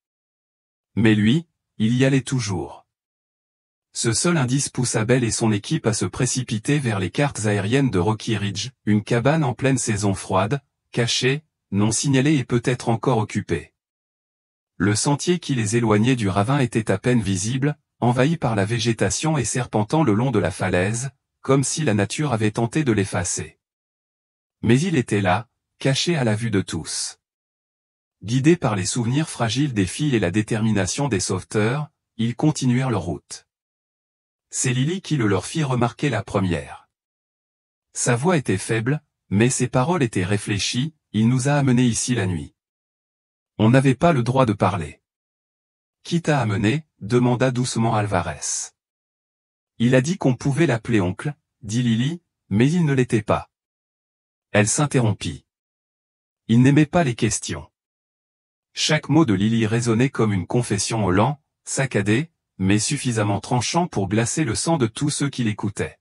Mais lui, il y allait toujours. Ce seul indice poussa Bell et son équipe à se précipiter vers les cartes aériennes de Rocky Ridge, une cabane en pleine saison froide, cachée, non signalée et peut-être encore occupée. Le sentier qui les éloignait du ravin était à peine visible, envahi par la végétation et serpentant le long de la falaise, comme si la nature avait tenté de l'effacer. Mais il était là, caché à la vue de tous. Guidés par les souvenirs fragiles des filles et la détermination des sauveteurs, ils continuèrent leur route. C'est Lily qui le leur fit remarquer la première. Sa voix était faible, mais ses paroles étaient réfléchies, il nous a amenés ici la nuit. On n'avait pas le droit de parler. Qui t'a amené, demanda doucement Alvarez. Il a dit qu'on pouvait l'appeler oncle, dit Lily, mais il ne l'était pas. Elle s'interrompit. Il n'aimait pas les questions. Chaque mot de Lily résonnait comme une confession au lent, saccadé, mais suffisamment tranchant pour glacer le sang de tous ceux qui l'écoutaient.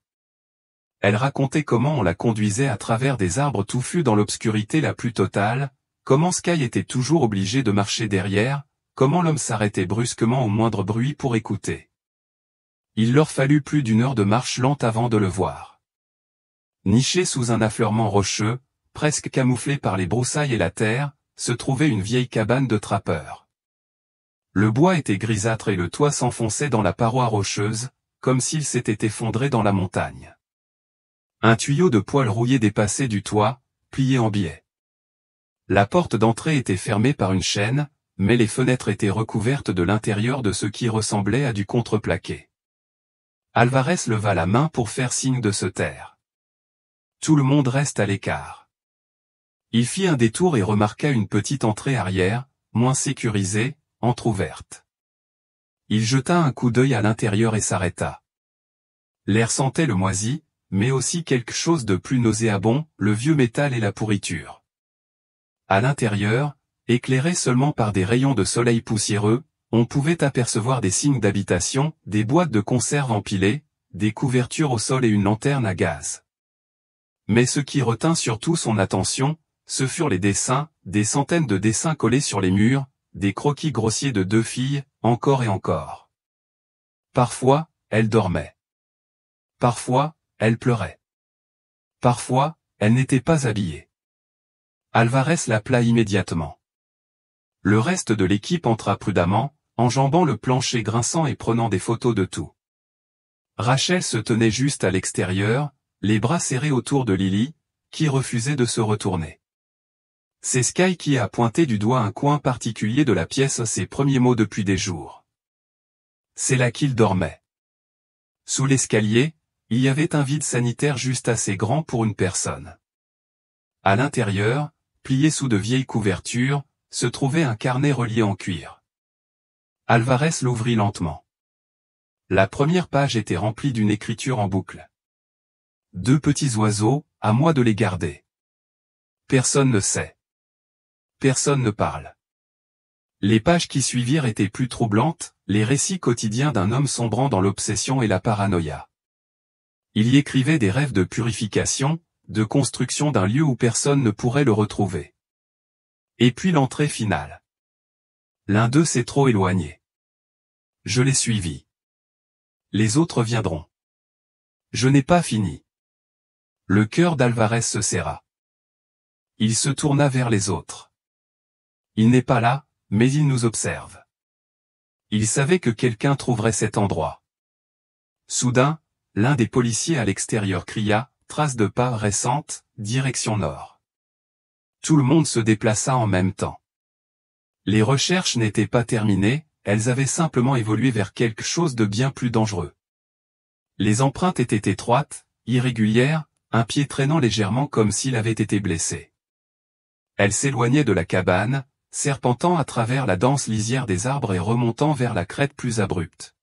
Elle racontait comment on la conduisait à travers des arbres touffus dans l'obscurité la plus totale, comment Sky était toujours obligé de marcher derrière, comment l'homme s'arrêtait brusquement au moindre bruit pour écouter. Il leur fallut plus d'une heure de marche lente avant de le voir. Niché sous un affleurement rocheux, presque camouflé par les broussailles et la terre, se trouvait une vieille cabane de trappeurs. Le bois était grisâtre et le toit s'enfonçait dans la paroi rocheuse, comme s'il s'était effondré dans la montagne. Un tuyau de poêle rouillé dépassait du toit, plié en biais. La porte d'entrée était fermée par une chaîne, mais les fenêtres étaient recouvertes de l'intérieur de ce qui ressemblait à du contreplaqué. Alvarez leva la main pour faire signe de se taire. Tout le monde reste à l'écart. Il fit un détour et remarqua une petite entrée arrière, moins sécurisée, entr'ouverte. Il jeta un coup d'œil à l'intérieur et s'arrêta. L'air sentait le moisi, mais aussi quelque chose de plus nauséabond, le vieux métal et la pourriture. À l'intérieur, éclairé seulement par des rayons de soleil poussiéreux, on pouvait apercevoir des signes d'habitation, des boîtes de conserve empilées, des couvertures au sol et une lanterne à gaz. Mais ce qui retint surtout son attention, ce furent les dessins, des centaines de dessins collés sur les murs, des croquis grossiers de 2 filles, encore et encore. Parfois, elles dormaient. Parfois, elles pleuraient. Parfois, elles n'étaient pas habillées. Alvarez l'appela immédiatement. Le reste de l'équipe entra prudemment, enjambant le plancher grinçant et prenant des photos de tout. Rachel se tenait juste à l'extérieur, les bras serrés autour de Lily, qui refusait de se retourner. C'est Sky qui a pointé du doigt un coin particulier de la pièce, ses premiers mots depuis des jours. C'est là qu'il dormait. Sous l'escalier, il y avait un vide sanitaire juste assez grand pour une personne. À l'intérieur, plié sous de vieilles couvertures, se trouvait un carnet relié en cuir. Alvarez l'ouvrit lentement. La première page était remplie d'une écriture en boucle. 2 petits oiseaux, à moi de les garder. Personne ne sait. Personne ne parle. Les pages qui suivirent étaient plus troublantes, les récits quotidiens d'un homme sombrant dans l'obsession et la paranoïa. Il y écrivait des rêves de purification, de construction d'un lieu où personne ne pourrait le retrouver. Et puis l'entrée finale. L'un d'eux s'est trop éloigné. Je l'ai suivi. Les autres viendront. Je n'ai pas fini. Le cœur d'Alvarez se serra. Il se tourna vers les autres. Il n'est pas là, mais il nous observe. Il savait que quelqu'un trouverait cet endroit. Soudain, l'un des policiers à l'extérieur cria, « Trace de pas récente, direction nord ». Tout le monde se déplaça en même temps. Les recherches n'étaient pas terminées, elles avaient simplement évolué vers quelque chose de bien plus dangereux. Les empreintes étaient étroites, irrégulières, un pied traînant légèrement comme s'il avait été blessé. Elles s'éloignaient de la cabane, serpentant à travers la dense lisière des arbres et remontant vers la crête plus abrupte.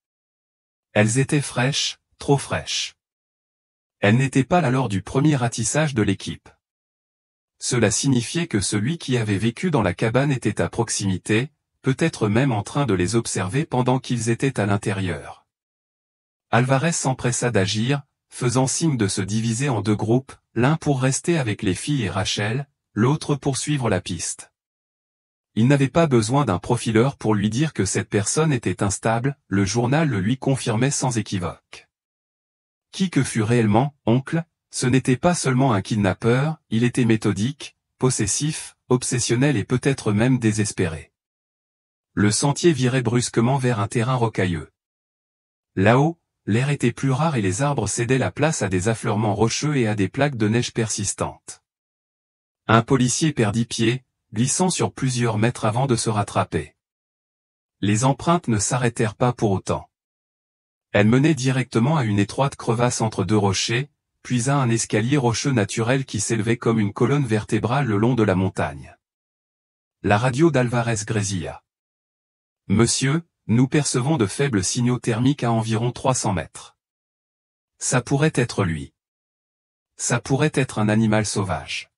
Elles étaient fraîches, trop fraîches. Elles n'étaient pas là lors du premier ratissage de l'équipe. Cela signifiait que celui qui avait vécu dans la cabane était à proximité, peut-être même en train de les observer pendant qu'ils étaient à l'intérieur. Alvarez s'empressa d'agir, faisant signe de se diviser en 2 groupes, l'un pour rester avec les filles et Rachel, l'autre pour suivre la piste. Il n'avait pas besoin d'un profileur pour lui dire que cette personne était instable, le journal le lui confirmait sans équivoque. Qui que fût réellement, oncle, ce n'était pas seulement un kidnappeur, il était méthodique, possessif, obsessionnel et peut-être même désespéré. Le sentier virait brusquement vers un terrain rocailleux. Là-haut, l'air était plus rare et les arbres cédaient la place à des affleurements rocheux et à des plaques de neige persistantes. Un policier perdit pied, glissant sur plusieurs mètres avant de se rattraper. Les empreintes ne s'arrêtèrent pas pour autant. Elles menaient directement à une étroite crevasse entre 2 rochers, puis à un escalier rocheux naturel qui s'élevait comme une colonne vertébrale le long de la montagne. La radio d'Alvarez grésilla. « Monsieur, nous percevons de faibles signaux thermiques à environ 300 mètres. Ça pourrait être lui. Ça pourrait être un animal sauvage.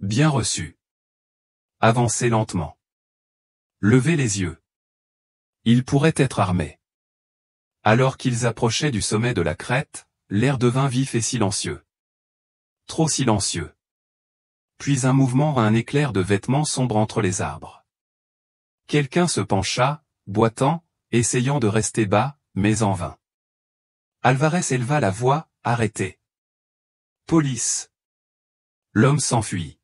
Bien reçu. Avancez lentement. Levez les yeux. Il pourrait être armé. » Alors qu'ils approchaient du sommet de la crête, l'air devint vif et silencieux. Trop silencieux. Puis un mouvement, un éclair de vêtements sombre entre les arbres. Quelqu'un se pencha, boitant, essayant de rester bas, mais en vain. Alvarez éleva la voix, « Arrêtez. Police. » L'homme s'enfuit.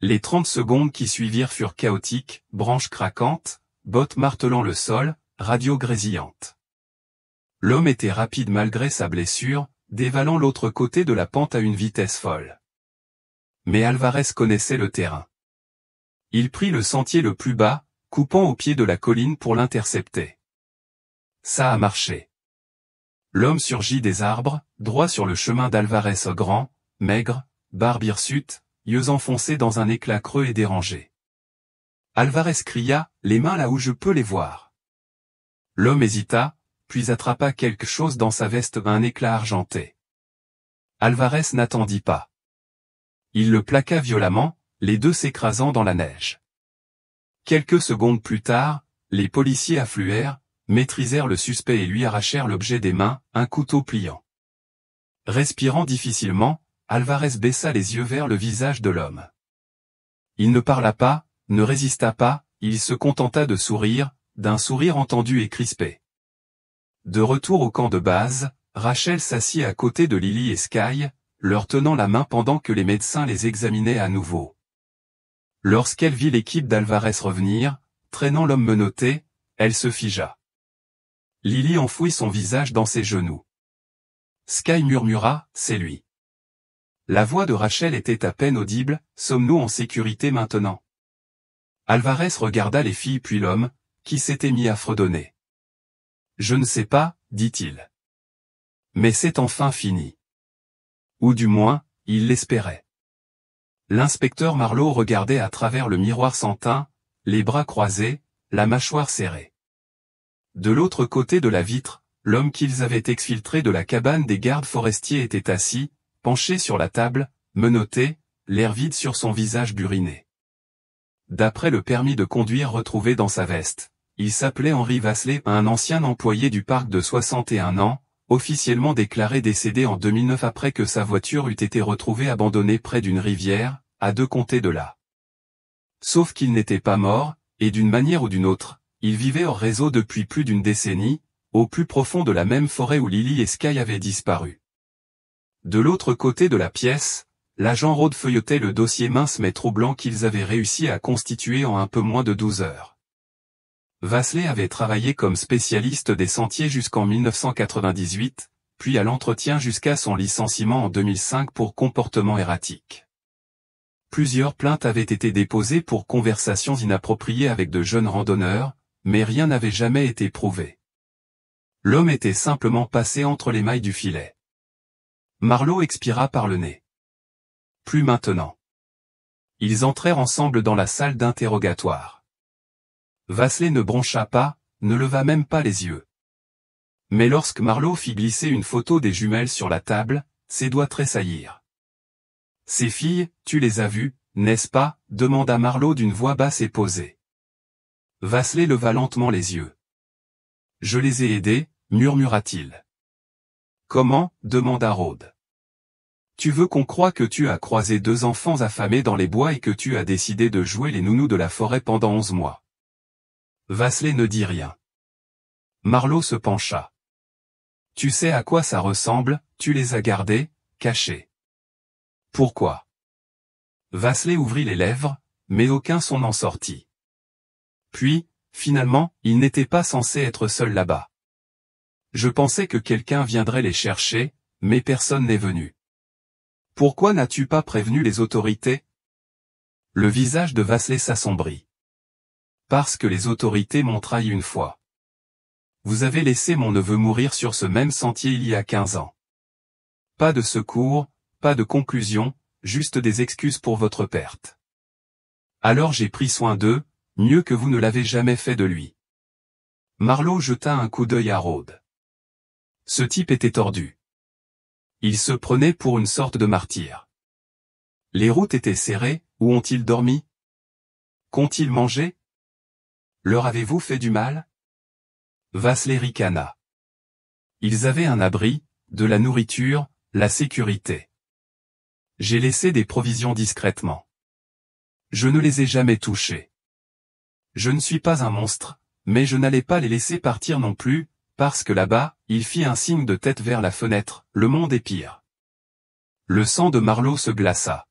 Les 30 secondes qui suivirent furent chaotiques, branches craquantes, bottes martelant le sol, radio grésillante. L'homme était rapide malgré sa blessure, dévalant l'autre côté de la pente à une vitesse folle. Mais Alvarez connaissait le terrain. Il prit le sentier le plus bas, coupant au pied de la colline pour l'intercepter. Ça a marché. L'homme surgit des arbres, droit sur le chemin d'Alvarez, grand, maigre, barbe hirsute, yeux enfoncés dans un éclat creux et dérangé. Alvarez cria, « Les mains là où je peux les voir. » L'homme hésita, puis attrapa quelque chose dans sa veste, un éclat argenté. Alvarez n'attendit pas. Il le plaqua violemment, les deux s'écrasant dans la neige. Quelques secondes plus tard, les policiers affluèrent, maîtrisèrent le suspect et lui arrachèrent l'objet des mains, un couteau pliant. Respirant difficilement, Alvarez baissa les yeux vers le visage de l'homme. Il ne parla pas, ne résista pas, il se contenta de sourire, d'un sourire entendu et crispé. De retour au camp de base, Rachel s'assit à côté de Lily et Sky, leur tenant la main pendant que les médecins les examinaient à nouveau. Lorsqu'elle vit l'équipe d'Alvarez revenir, traînant l'homme menotté, elle se figea. Lily enfouit son visage dans ses genoux. Sky murmura, « C'est lui. » La voix de Rachel était à peine audible, « Sommes-nous en sécurité maintenant ?» Alvarez regarda les filles puis l'homme, qui s'était mis à fredonner. « Je ne sais pas, » dit-il. Mais c'est enfin fini. Ou du moins, il l'espérait. L'inspecteur Marlowe regardait à travers le miroir sans teint, les bras croisés, la mâchoire serrée. De l'autre côté de la vitre, l'homme qu'ils avaient exfiltré de la cabane des gardes forestiers était assis, penché sur la table, menotté, l'air vide sur son visage buriné. D'après le permis de conduire retrouvé dans sa veste, il s'appelait Henry Vasley, un ancien employé du parc de 61 ans, officiellement déclaré décédé en 2009 après que sa voiture eût été retrouvée abandonnée près d'une rivière, à 2 comtés de là. Sauf qu'il n'était pas mort, et d'une manière ou d'une autre, il vivait hors réseau depuis plus d'une décennie, au plus profond de la même forêt où Lily et Sky avaient disparu. De l'autre côté de la pièce, l'agent Rhodes feuilletait le dossier mince mais troublant qu'ils avaient réussi à constituer en un peu moins de 12 heures. Vasley avait travaillé comme spécialiste des sentiers jusqu'en 1998, puis à l'entretien jusqu'à son licenciement en 2005 pour comportement erratique. Plusieurs plaintes avaient été déposées pour conversations inappropriées avec de jeunes randonneurs, mais rien n'avait jamais été prouvé. L'homme était simplement passé entre les mailles du filet. Marlowe expira par le nez. Plus maintenant. Ils entrèrent ensemble dans la salle d'interrogatoire. Vasley ne broncha pas, ne leva même pas les yeux. Mais lorsque Marlowe fit glisser une photo des jumelles sur la table, ses doigts tressaillirent. « Ces filles, tu les as vues, n'est-ce pas ?» demanda Marlowe d'une voix basse et posée. Vasley leva lentement les yeux. « Je les ai aidées, » murmura-t-il. « Comment ?» demanda Rhodes. « Tu veux qu'on croie que tu as croisé 2 enfants affamés dans les bois et que tu as décidé de jouer les nounous de la forêt pendant 11 mois. » Vasley ne dit rien. Marlowe se pencha. « Tu sais à quoi ça ressemble, tu les as gardés, cachés. » « Pourquoi ?» Vasley ouvrit les lèvres, mais aucun son n'en sortit. Puis, finalement, il n'était pas censé être seul là-bas. « Je pensais que quelqu'un viendrait les chercher, mais personne n'est venu. »« Pourquoi n'as-tu pas prévenu les autorités ?» Le visage de Vasley s'assombrit. « Parce que les autorités m'ont trahi une fois. Vous avez laissé mon neveu mourir sur ce même sentier il y a 15 ans. Pas de secours, pas de conclusion, juste des excuses pour votre perte. Alors j'ai pris soin d'eux, mieux que vous ne l'avez jamais fait de lui. Marlowe jeta un coup d'œil à Rhodes. Ce type était tordu. Il se prenait pour une sorte de martyr. Les routes étaient serrées, où ont-ils dormi? Qu'ont-ils mangé? Leur avez-vous fait du mal? Vasley ricana. Ils avaient un abri, de la nourriture, la sécurité. J'ai laissé des provisions discrètement. Je ne les ai jamais touchées. Je ne suis pas un monstre, mais je n'allais pas les laisser partir non plus, parce que là-bas, il fit un signe de tête vers la fenêtre, le monde est pire. Le sang de Marlowe se glaça.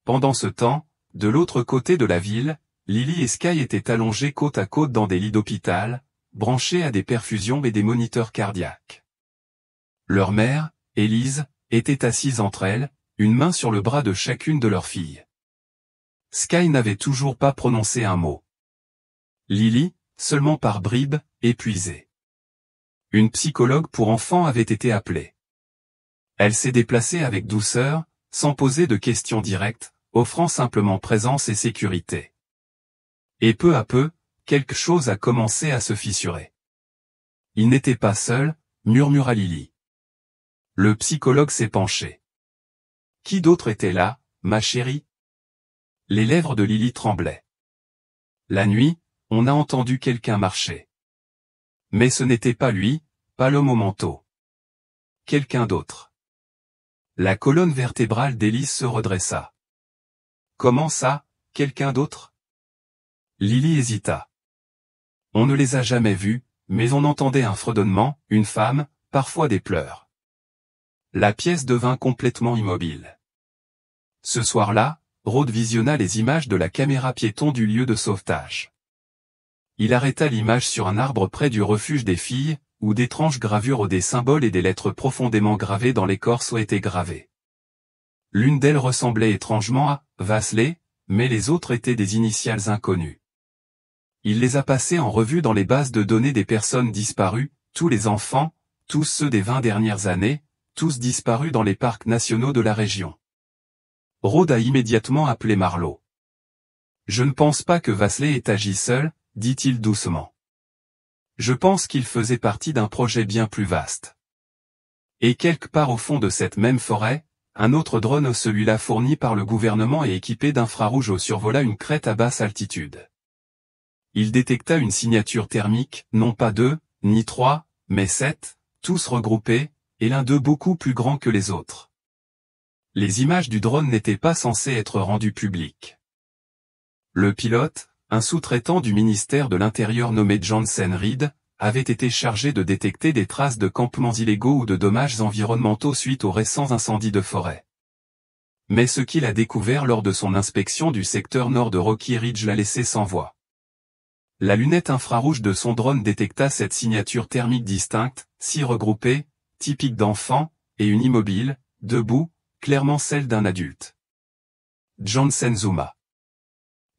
Pendant ce temps, de l'autre côté de la ville, Lily et Sky étaient allongés côte à côte dans des lits d'hôpital, branchés à des perfusions et des moniteurs cardiaques. Leur mère, Élise, était assise entre elles, une main sur le bras de chacune de leurs filles. Sky n'avait toujours pas prononcé un mot. Lily, seulement par bribes, épuisée. Une psychologue pour enfants avait été appelée. Elle s'est déplacée avec douceur, sans poser de questions directes, offrant simplement présence et sécurité. Et peu à peu, quelque chose a commencé à se fissurer. Il n'était pas seul, murmura Lily. Le psychologue s'est penché. Qui d'autre était là, ma chérie? Les lèvres de Lily tremblaient. La nuit, on a entendu quelqu'un marcher. Mais ce n'était pas lui, pas l'homme au manteau. Quelqu'un d'autre. La colonne vertébrale d'Élise se redressa. Comment ça, quelqu'un d'autre? Lily hésita. On ne les a jamais vus, mais on entendait un fredonnement, une femme, parfois des pleurs. La pièce devint complètement immobile. Ce soir-là, Rhodes visionna les images de la caméra piéton du lieu de sauvetage. Il arrêta l'image sur un arbre près du refuge des filles, où d'étranges gravures aux des symboles et des lettres profondément gravées dans l'écorce ont été gravées. L'une d'elles ressemblait étrangement à Vasley, mais les autres étaient des initiales inconnues. Il les a passées en revue dans les bases de données des personnes disparues, tous les enfants, tous ceux des 20 dernières années, tous disparus dans les parcs nationaux de la région. Rhodes a immédiatement appelé Marlowe. Je ne pense pas que Vasley ait agi seul, dit-il doucement. Je pense qu'il faisait partie d'un projet bien plus vaste. Et quelque part au fond de cette même forêt, un autre drone, celui-là fourni par le gouvernement et équipé d'infrarouge, survola une crête à basse altitude. Il détecta une signature thermique, non pas 2, ni 3, mais 7, tous regroupés, et l'un d'eux beaucoup plus grand que les autres. Les images du drone n'étaient pas censées être rendues publiques. Le pilote, un sous-traitant du ministère de l'Intérieur nommé Johnson Reed, avait été chargé de détecter des traces de campements illégaux ou de dommages environnementaux suite aux récents incendies de forêt. Mais ce qu'il a découvert lors de son inspection du secteur nord de Rocky Ridge l'a laissé sans voix. La lunette infrarouge de son drone détecta cette signature thermique distincte, 6 regroupées, typique d'enfant, et une immobile, debout, clairement celle d'un adulte. Johnson zooma.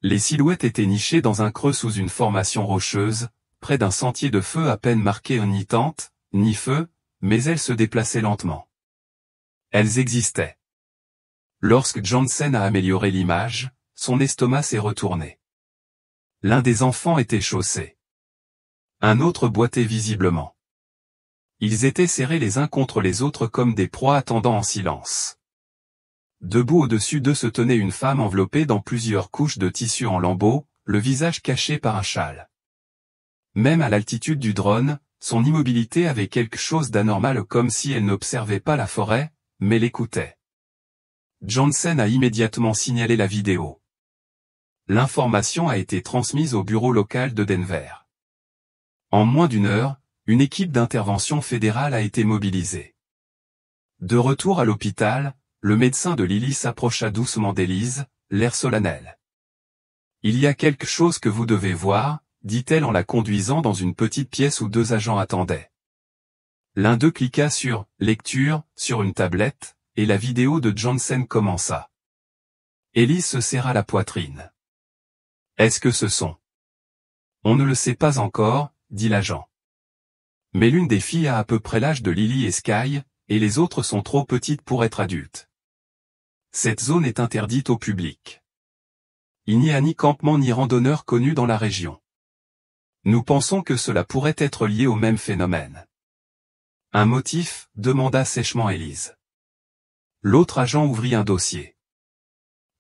Les silhouettes étaient nichées dans un creux sous une formation rocheuse, près d'un sentier de feu à peine marqué ni tente, ni feu, mais elles se déplaçaient lentement. Elles existaient. Lorsque Johnson a amélioré l'image, son estomac s'est retourné. L'un des enfants était chaussé. Un autre boitait visiblement. Ils étaient serrés les uns contre les autres comme des proies attendant en silence. Debout au-dessus d'eux se tenait une femme enveloppée dans plusieurs couches de tissu en lambeaux, le visage caché par un châle. Même à l'altitude du drone, son immobilité avait quelque chose d'anormal, comme si elle n'observait pas la forêt, mais l'écoutait. Johnson a immédiatement signalé la vidéo. L'information a été transmise au bureau local de Denver. En moins d'une heure, une équipe d'intervention fédérale a été mobilisée. De retour à l'hôpital, le médecin de Lily s'approcha doucement d'Élise, l'air solennel. « Il y a quelque chose que vous devez voir », dit-elle en la conduisant dans une petite pièce où 2 agents attendaient. L'un d'eux cliqua sur « Lecture » sur une tablette, et la vidéo de Johnson commença. Élise se serra la poitrine. « Est-ce que ce sont ?» « On ne le sait pas encore », dit l'agent. Mais l'une des filles a à peu près l'âge de Lily et Sky, et les autres sont trop petites pour être adultes. Cette zone est interdite au public. Il n'y a ni campement ni randonneur connu dans la région. Nous pensons que cela pourrait être lié au même phénomène. Un motif, demanda sèchement Élise. L'autre agent ouvrit un dossier.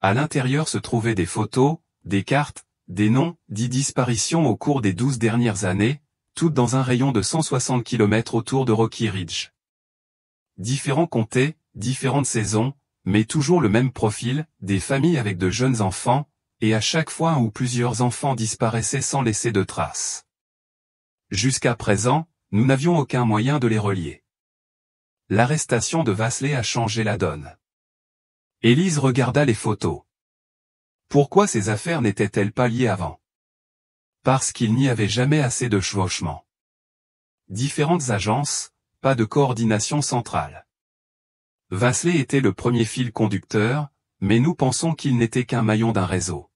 À l'intérieur se trouvaient des photos, des cartes, des noms, 10 disparitions au cours des 12 dernières années, toutes dans un rayon de 160 km autour de Rocky Ridge. Différents comtés, différentes saisons, mais toujours le même profil, des familles avec de jeunes enfants, et à chaque fois un ou plusieurs enfants disparaissaient sans laisser de traces. Jusqu'à présent, nous n'avions aucun moyen de les relier. L'arrestation de Vasley a changé la donne. Élise regarda les photos. Pourquoi ces affaires n'étaient-elles pas liées avant? Parce qu'il n'y avait jamais assez de chevauchement. Différentes agences, pas de coordination centrale. Vasley était le premier fil conducteur, mais nous pensons qu'il n'était qu'un maillon d'un réseau.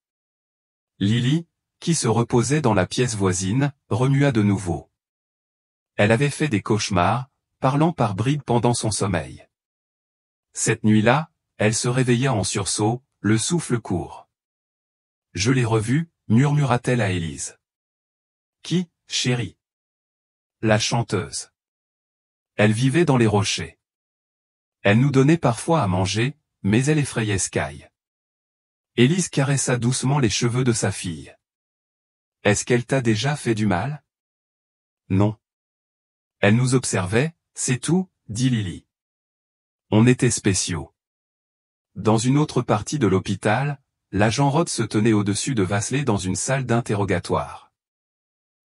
Lily, qui se reposait dans la pièce voisine, remua de nouveau. Elle avait fait des cauchemars, parlant par bribes pendant son sommeil. Cette nuit-là, elle se réveilla en sursaut, le souffle court. « Je l'ai revue, murmura-t-elle à Élise. « Qui, chérie ?»« La chanteuse. Elle vivait dans les rochers. Elle nous donnait parfois à manger, mais elle effrayait Sky. » Élise caressa doucement les cheveux de sa fille. « Est-ce qu'elle t'a déjà fait du mal? » « Non. Elle nous observait, c'est tout, dit Lily. On était spéciaux. » Dans une autre partie de l'hôpital, l'agent Rhodes se tenait au-dessus de Vasley dans une salle d'interrogatoire.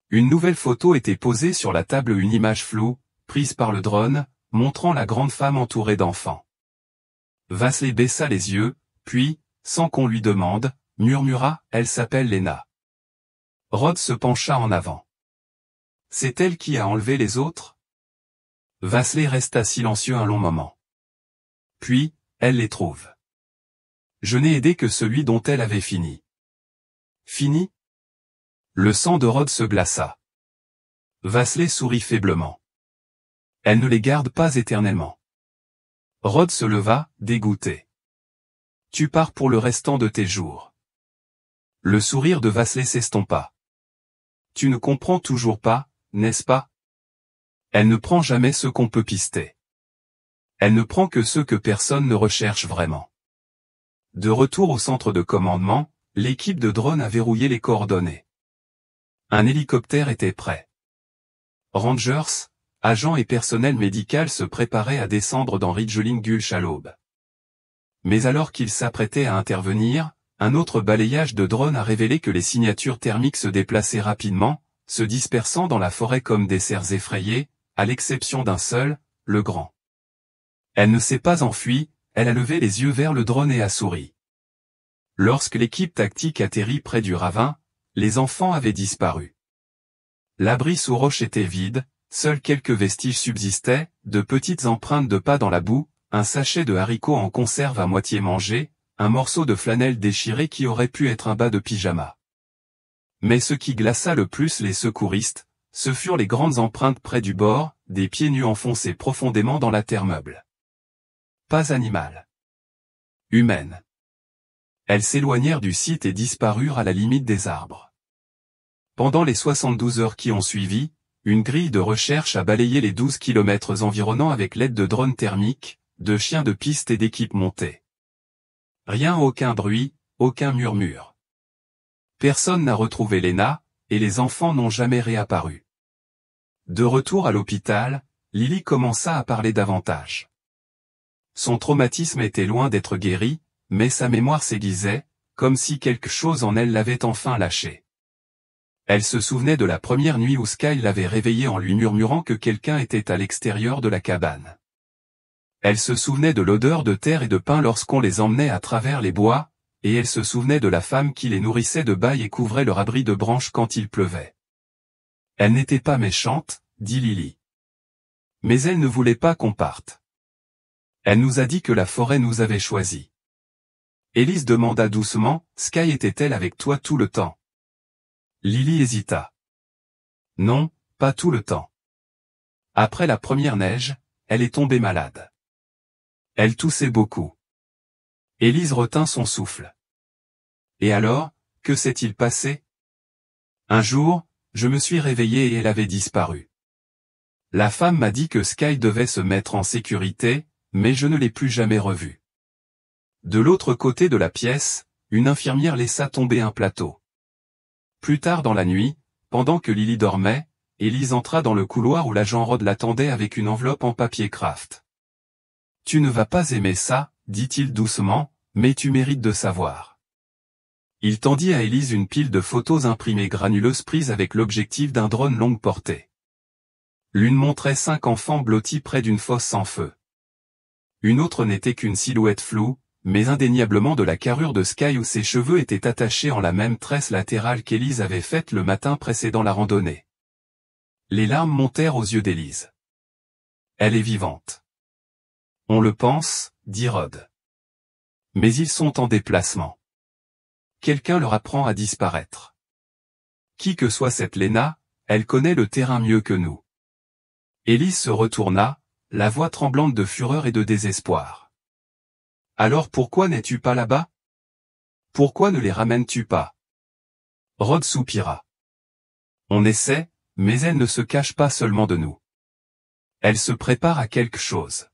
Une nouvelle photo était posée sur la table, une image floue, prise par le drone, montrant la grande femme entourée d'enfants. Vasley baissa les yeux, puis, sans qu'on lui demande, murmura « Elle s'appelle Lena. » Rhodes se pencha en avant. « C'est elle qui a enlevé les autres ?» Vasley resta silencieux un long moment. Puis, elle les trouve. Je n'ai aidé que celui dont elle avait fini. Fini? Le sang de Rhodes se glaça. Vasley sourit faiblement. Elle ne les garde pas éternellement. Rhodes se leva, dégoûté. Tu pars pour le restant de tes jours. Le sourire de Vasley s'estompa. Tu ne comprends toujours pas, n'est-ce pas? Elle ne prend jamais ceux qu'on peut pister. Elle ne prend que ceux que personne ne recherche vraiment. De retour au centre de commandement, l'équipe de drone a verrouillé les coordonnées. Un hélicoptère était prêt. Rangers, agents et personnel médical se préparaient à descendre dans Ridgeline Gulch à l'aube. Mais alors qu'ils s'apprêtaient à intervenir, un autre balayage de drones a révélé que les signatures thermiques se déplaçaient rapidement, se dispersant dans la forêt comme des cerfs effrayés, à l'exception d'un seul, le grand. Elle ne s'est pas enfuie, elle a levé les yeux vers le drone et a souri. Lorsque l'équipe tactique atterrit près du ravin, les enfants avaient disparu. L'abri sous roche était vide, seuls quelques vestiges subsistaient, de petites empreintes de pas dans la boue, un sachet de haricots en conserve à moitié mangé, un morceau de flanelle déchiré qui aurait pu être un bas de pyjama. Mais ce qui glaça le plus les secouristes, ce furent les grandes empreintes près du bord, des pieds nus enfoncés profondément dans la terre meuble. Pas animale. Humaine. Elles s'éloignèrent du site et disparurent à la limite des arbres. Pendant les 72 heures qui ont suivi, une grille de recherche a balayé les 12 kilomètres environnants avec l'aide de drones thermiques, de chiens de piste et d'équipes montées. Rien, aucun bruit, aucun murmure. Personne n'a retrouvé Lena, et les enfants n'ont jamais réapparu. De retour à l'hôpital, Lily commença à parler davantage. Son traumatisme était loin d'être guéri, mais sa mémoire s'aiguisait, comme si quelque chose en elle l'avait enfin lâché. Elle se souvenait de la première nuit où Sky l'avait réveillée en lui murmurant que quelqu'un était à l'extérieur de la cabane. Elle se souvenait de l'odeur de terre et de pain lorsqu'on les emmenait à travers les bois, et elle se souvenait de la femme qui les nourrissait de bail et couvrait leur abri de branches quand il pleuvait. Elle n'était pas méchante, dit Lily. Mais elle ne voulait pas qu'on parte. Elle nous a dit que la forêt nous avait choisis. Élise demanda doucement, Sky était-elle avec toi tout le temps? Lily hésita. Non, pas tout le temps. Après la première neige, elle est tombée malade. Elle toussait beaucoup. Élise retint son souffle. Et alors, que s'est-il passé? Un jour, je me suis réveillé et elle avait disparu. La femme m'a dit que Sky devait se mettre en sécurité, mais je ne l'ai plus jamais revue. De l'autre côté de la pièce, une infirmière laissa tomber un plateau. Plus tard dans la nuit, pendant que Lily dormait, Élise entra dans le couloir où l'agent Rod l'attendait avec une enveloppe en papier craft. « Tu ne vas pas aimer ça, dit-il doucement, mais tu mérites de savoir. » Il tendit à Élise une pile de photos imprimées granuleuses prises avec l'objectif d'un drone longue portée. L'une montrait 5 enfants blottis près d'une fosse sans feu. Une autre n'était qu'une silhouette floue, mais indéniablement de la carrure de Sky où ses cheveux étaient attachés en la même tresse latérale qu'Élise avait faite le matin précédant la randonnée. Les larmes montèrent aux yeux d'Élise. Elle est vivante. On le pense, dit Rod. Mais ils sont en déplacement. Quelqu'un leur apprend à disparaître. Qui que soit cette Lena, elle connaît le terrain mieux que nous. Élise se retourna, la voix tremblante de fureur et de désespoir. Alors pourquoi n'es-tu pas là-bas? Pourquoi ne les ramènes-tu pas? Rod soupira. On essaie, mais elle ne se cache pas seulement de nous. Elle se prépare à quelque chose.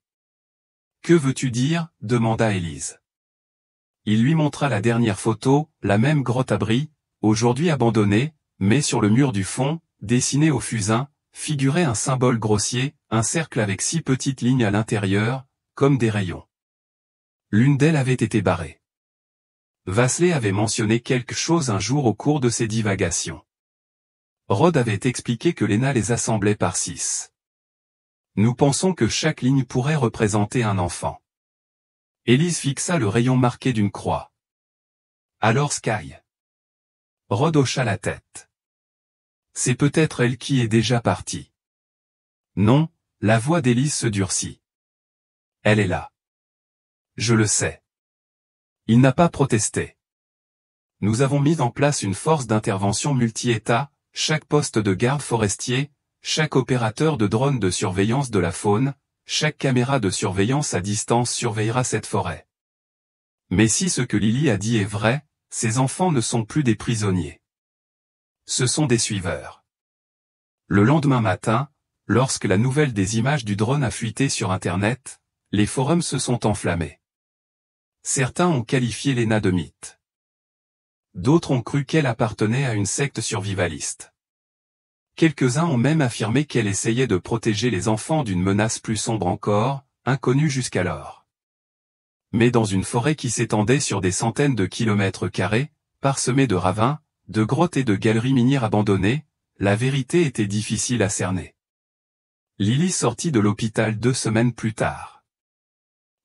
Que veux-tu dire? Demanda Élise. Il lui montra la dernière photo, la même grotte-abri, aujourd'hui abandonnée, mais sur le mur du fond, dessiné au fusain, figurait un symbole grossier, un cercle avec 6 petites lignes à l'intérieur, comme des rayons. L'une d'elles avait été barrée. Vasley avait mentionné quelque chose un jour au cours de ses divagations. Rod avait expliqué que Lena les assemblait par 6. Nous pensons que chaque ligne pourrait représenter un enfant. Élise fixa le rayon marqué d'une croix. Alors Sky. Rod hocha la tête. C'est peut-être elle qui est déjà partie. Non, la voix d'Élise se durcit. Elle est là. Je le sais. Il n'a pas protesté. Nous avons mis en place une force d'intervention multi-État, chaque poste de garde forestier, chaque opérateur de drone de surveillance de la faune, chaque caméra de surveillance à distance surveillera cette forêt. Mais si ce que Lily a dit est vrai, ces enfants ne sont plus des prisonniers. Ce sont des suiveurs. Le lendemain matin, lorsque la nouvelle des images du drone a fuité sur Internet, les forums se sont enflammés. Certains ont qualifié Lena de mythe. D'autres ont cru qu'elle appartenait à une secte survivaliste. Quelques-uns ont même affirmé qu'elle essayait de protéger les enfants d'une menace plus sombre encore, inconnue jusqu'alors. Mais dans une forêt qui s'étendait sur des centaines de kilomètres carrés, parsemée de ravins, de grottes et de galeries minières abandonnées, la vérité était difficile à cerner. Lily sortit de l'hôpital 2 semaines plus tard.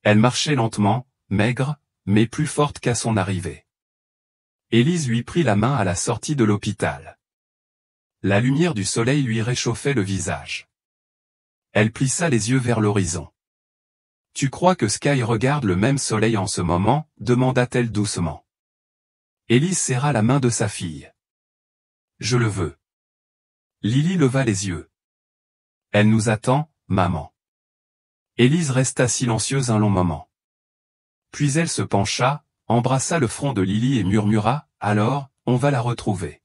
Elle marchait lentement, maigre, mais plus forte qu'à son arrivée. Élise lui prit la main à la sortie de l'hôpital. La lumière du soleil lui réchauffait le visage. Elle plissa les yeux vers l'horizon. « Tu crois que Sky regarde le même soleil en ce moment ?» demanda-t-elle doucement. Élise serra la main de sa fille. « Je le veux. » Lily leva les yeux. « Elle nous attend, maman. » Élise resta silencieuse un long moment. Puis elle se pencha, embrassa le front de Lily et murmura, « Alors, on va la retrouver. »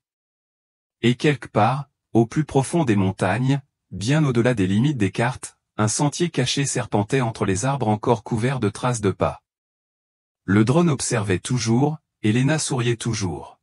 Et quelque part, au plus profond des montagnes, bien au-delà des limites des cartes, un sentier caché serpentait entre les arbres encore couverts de traces de pas. Le drone observait toujours, et Lena souriait toujours.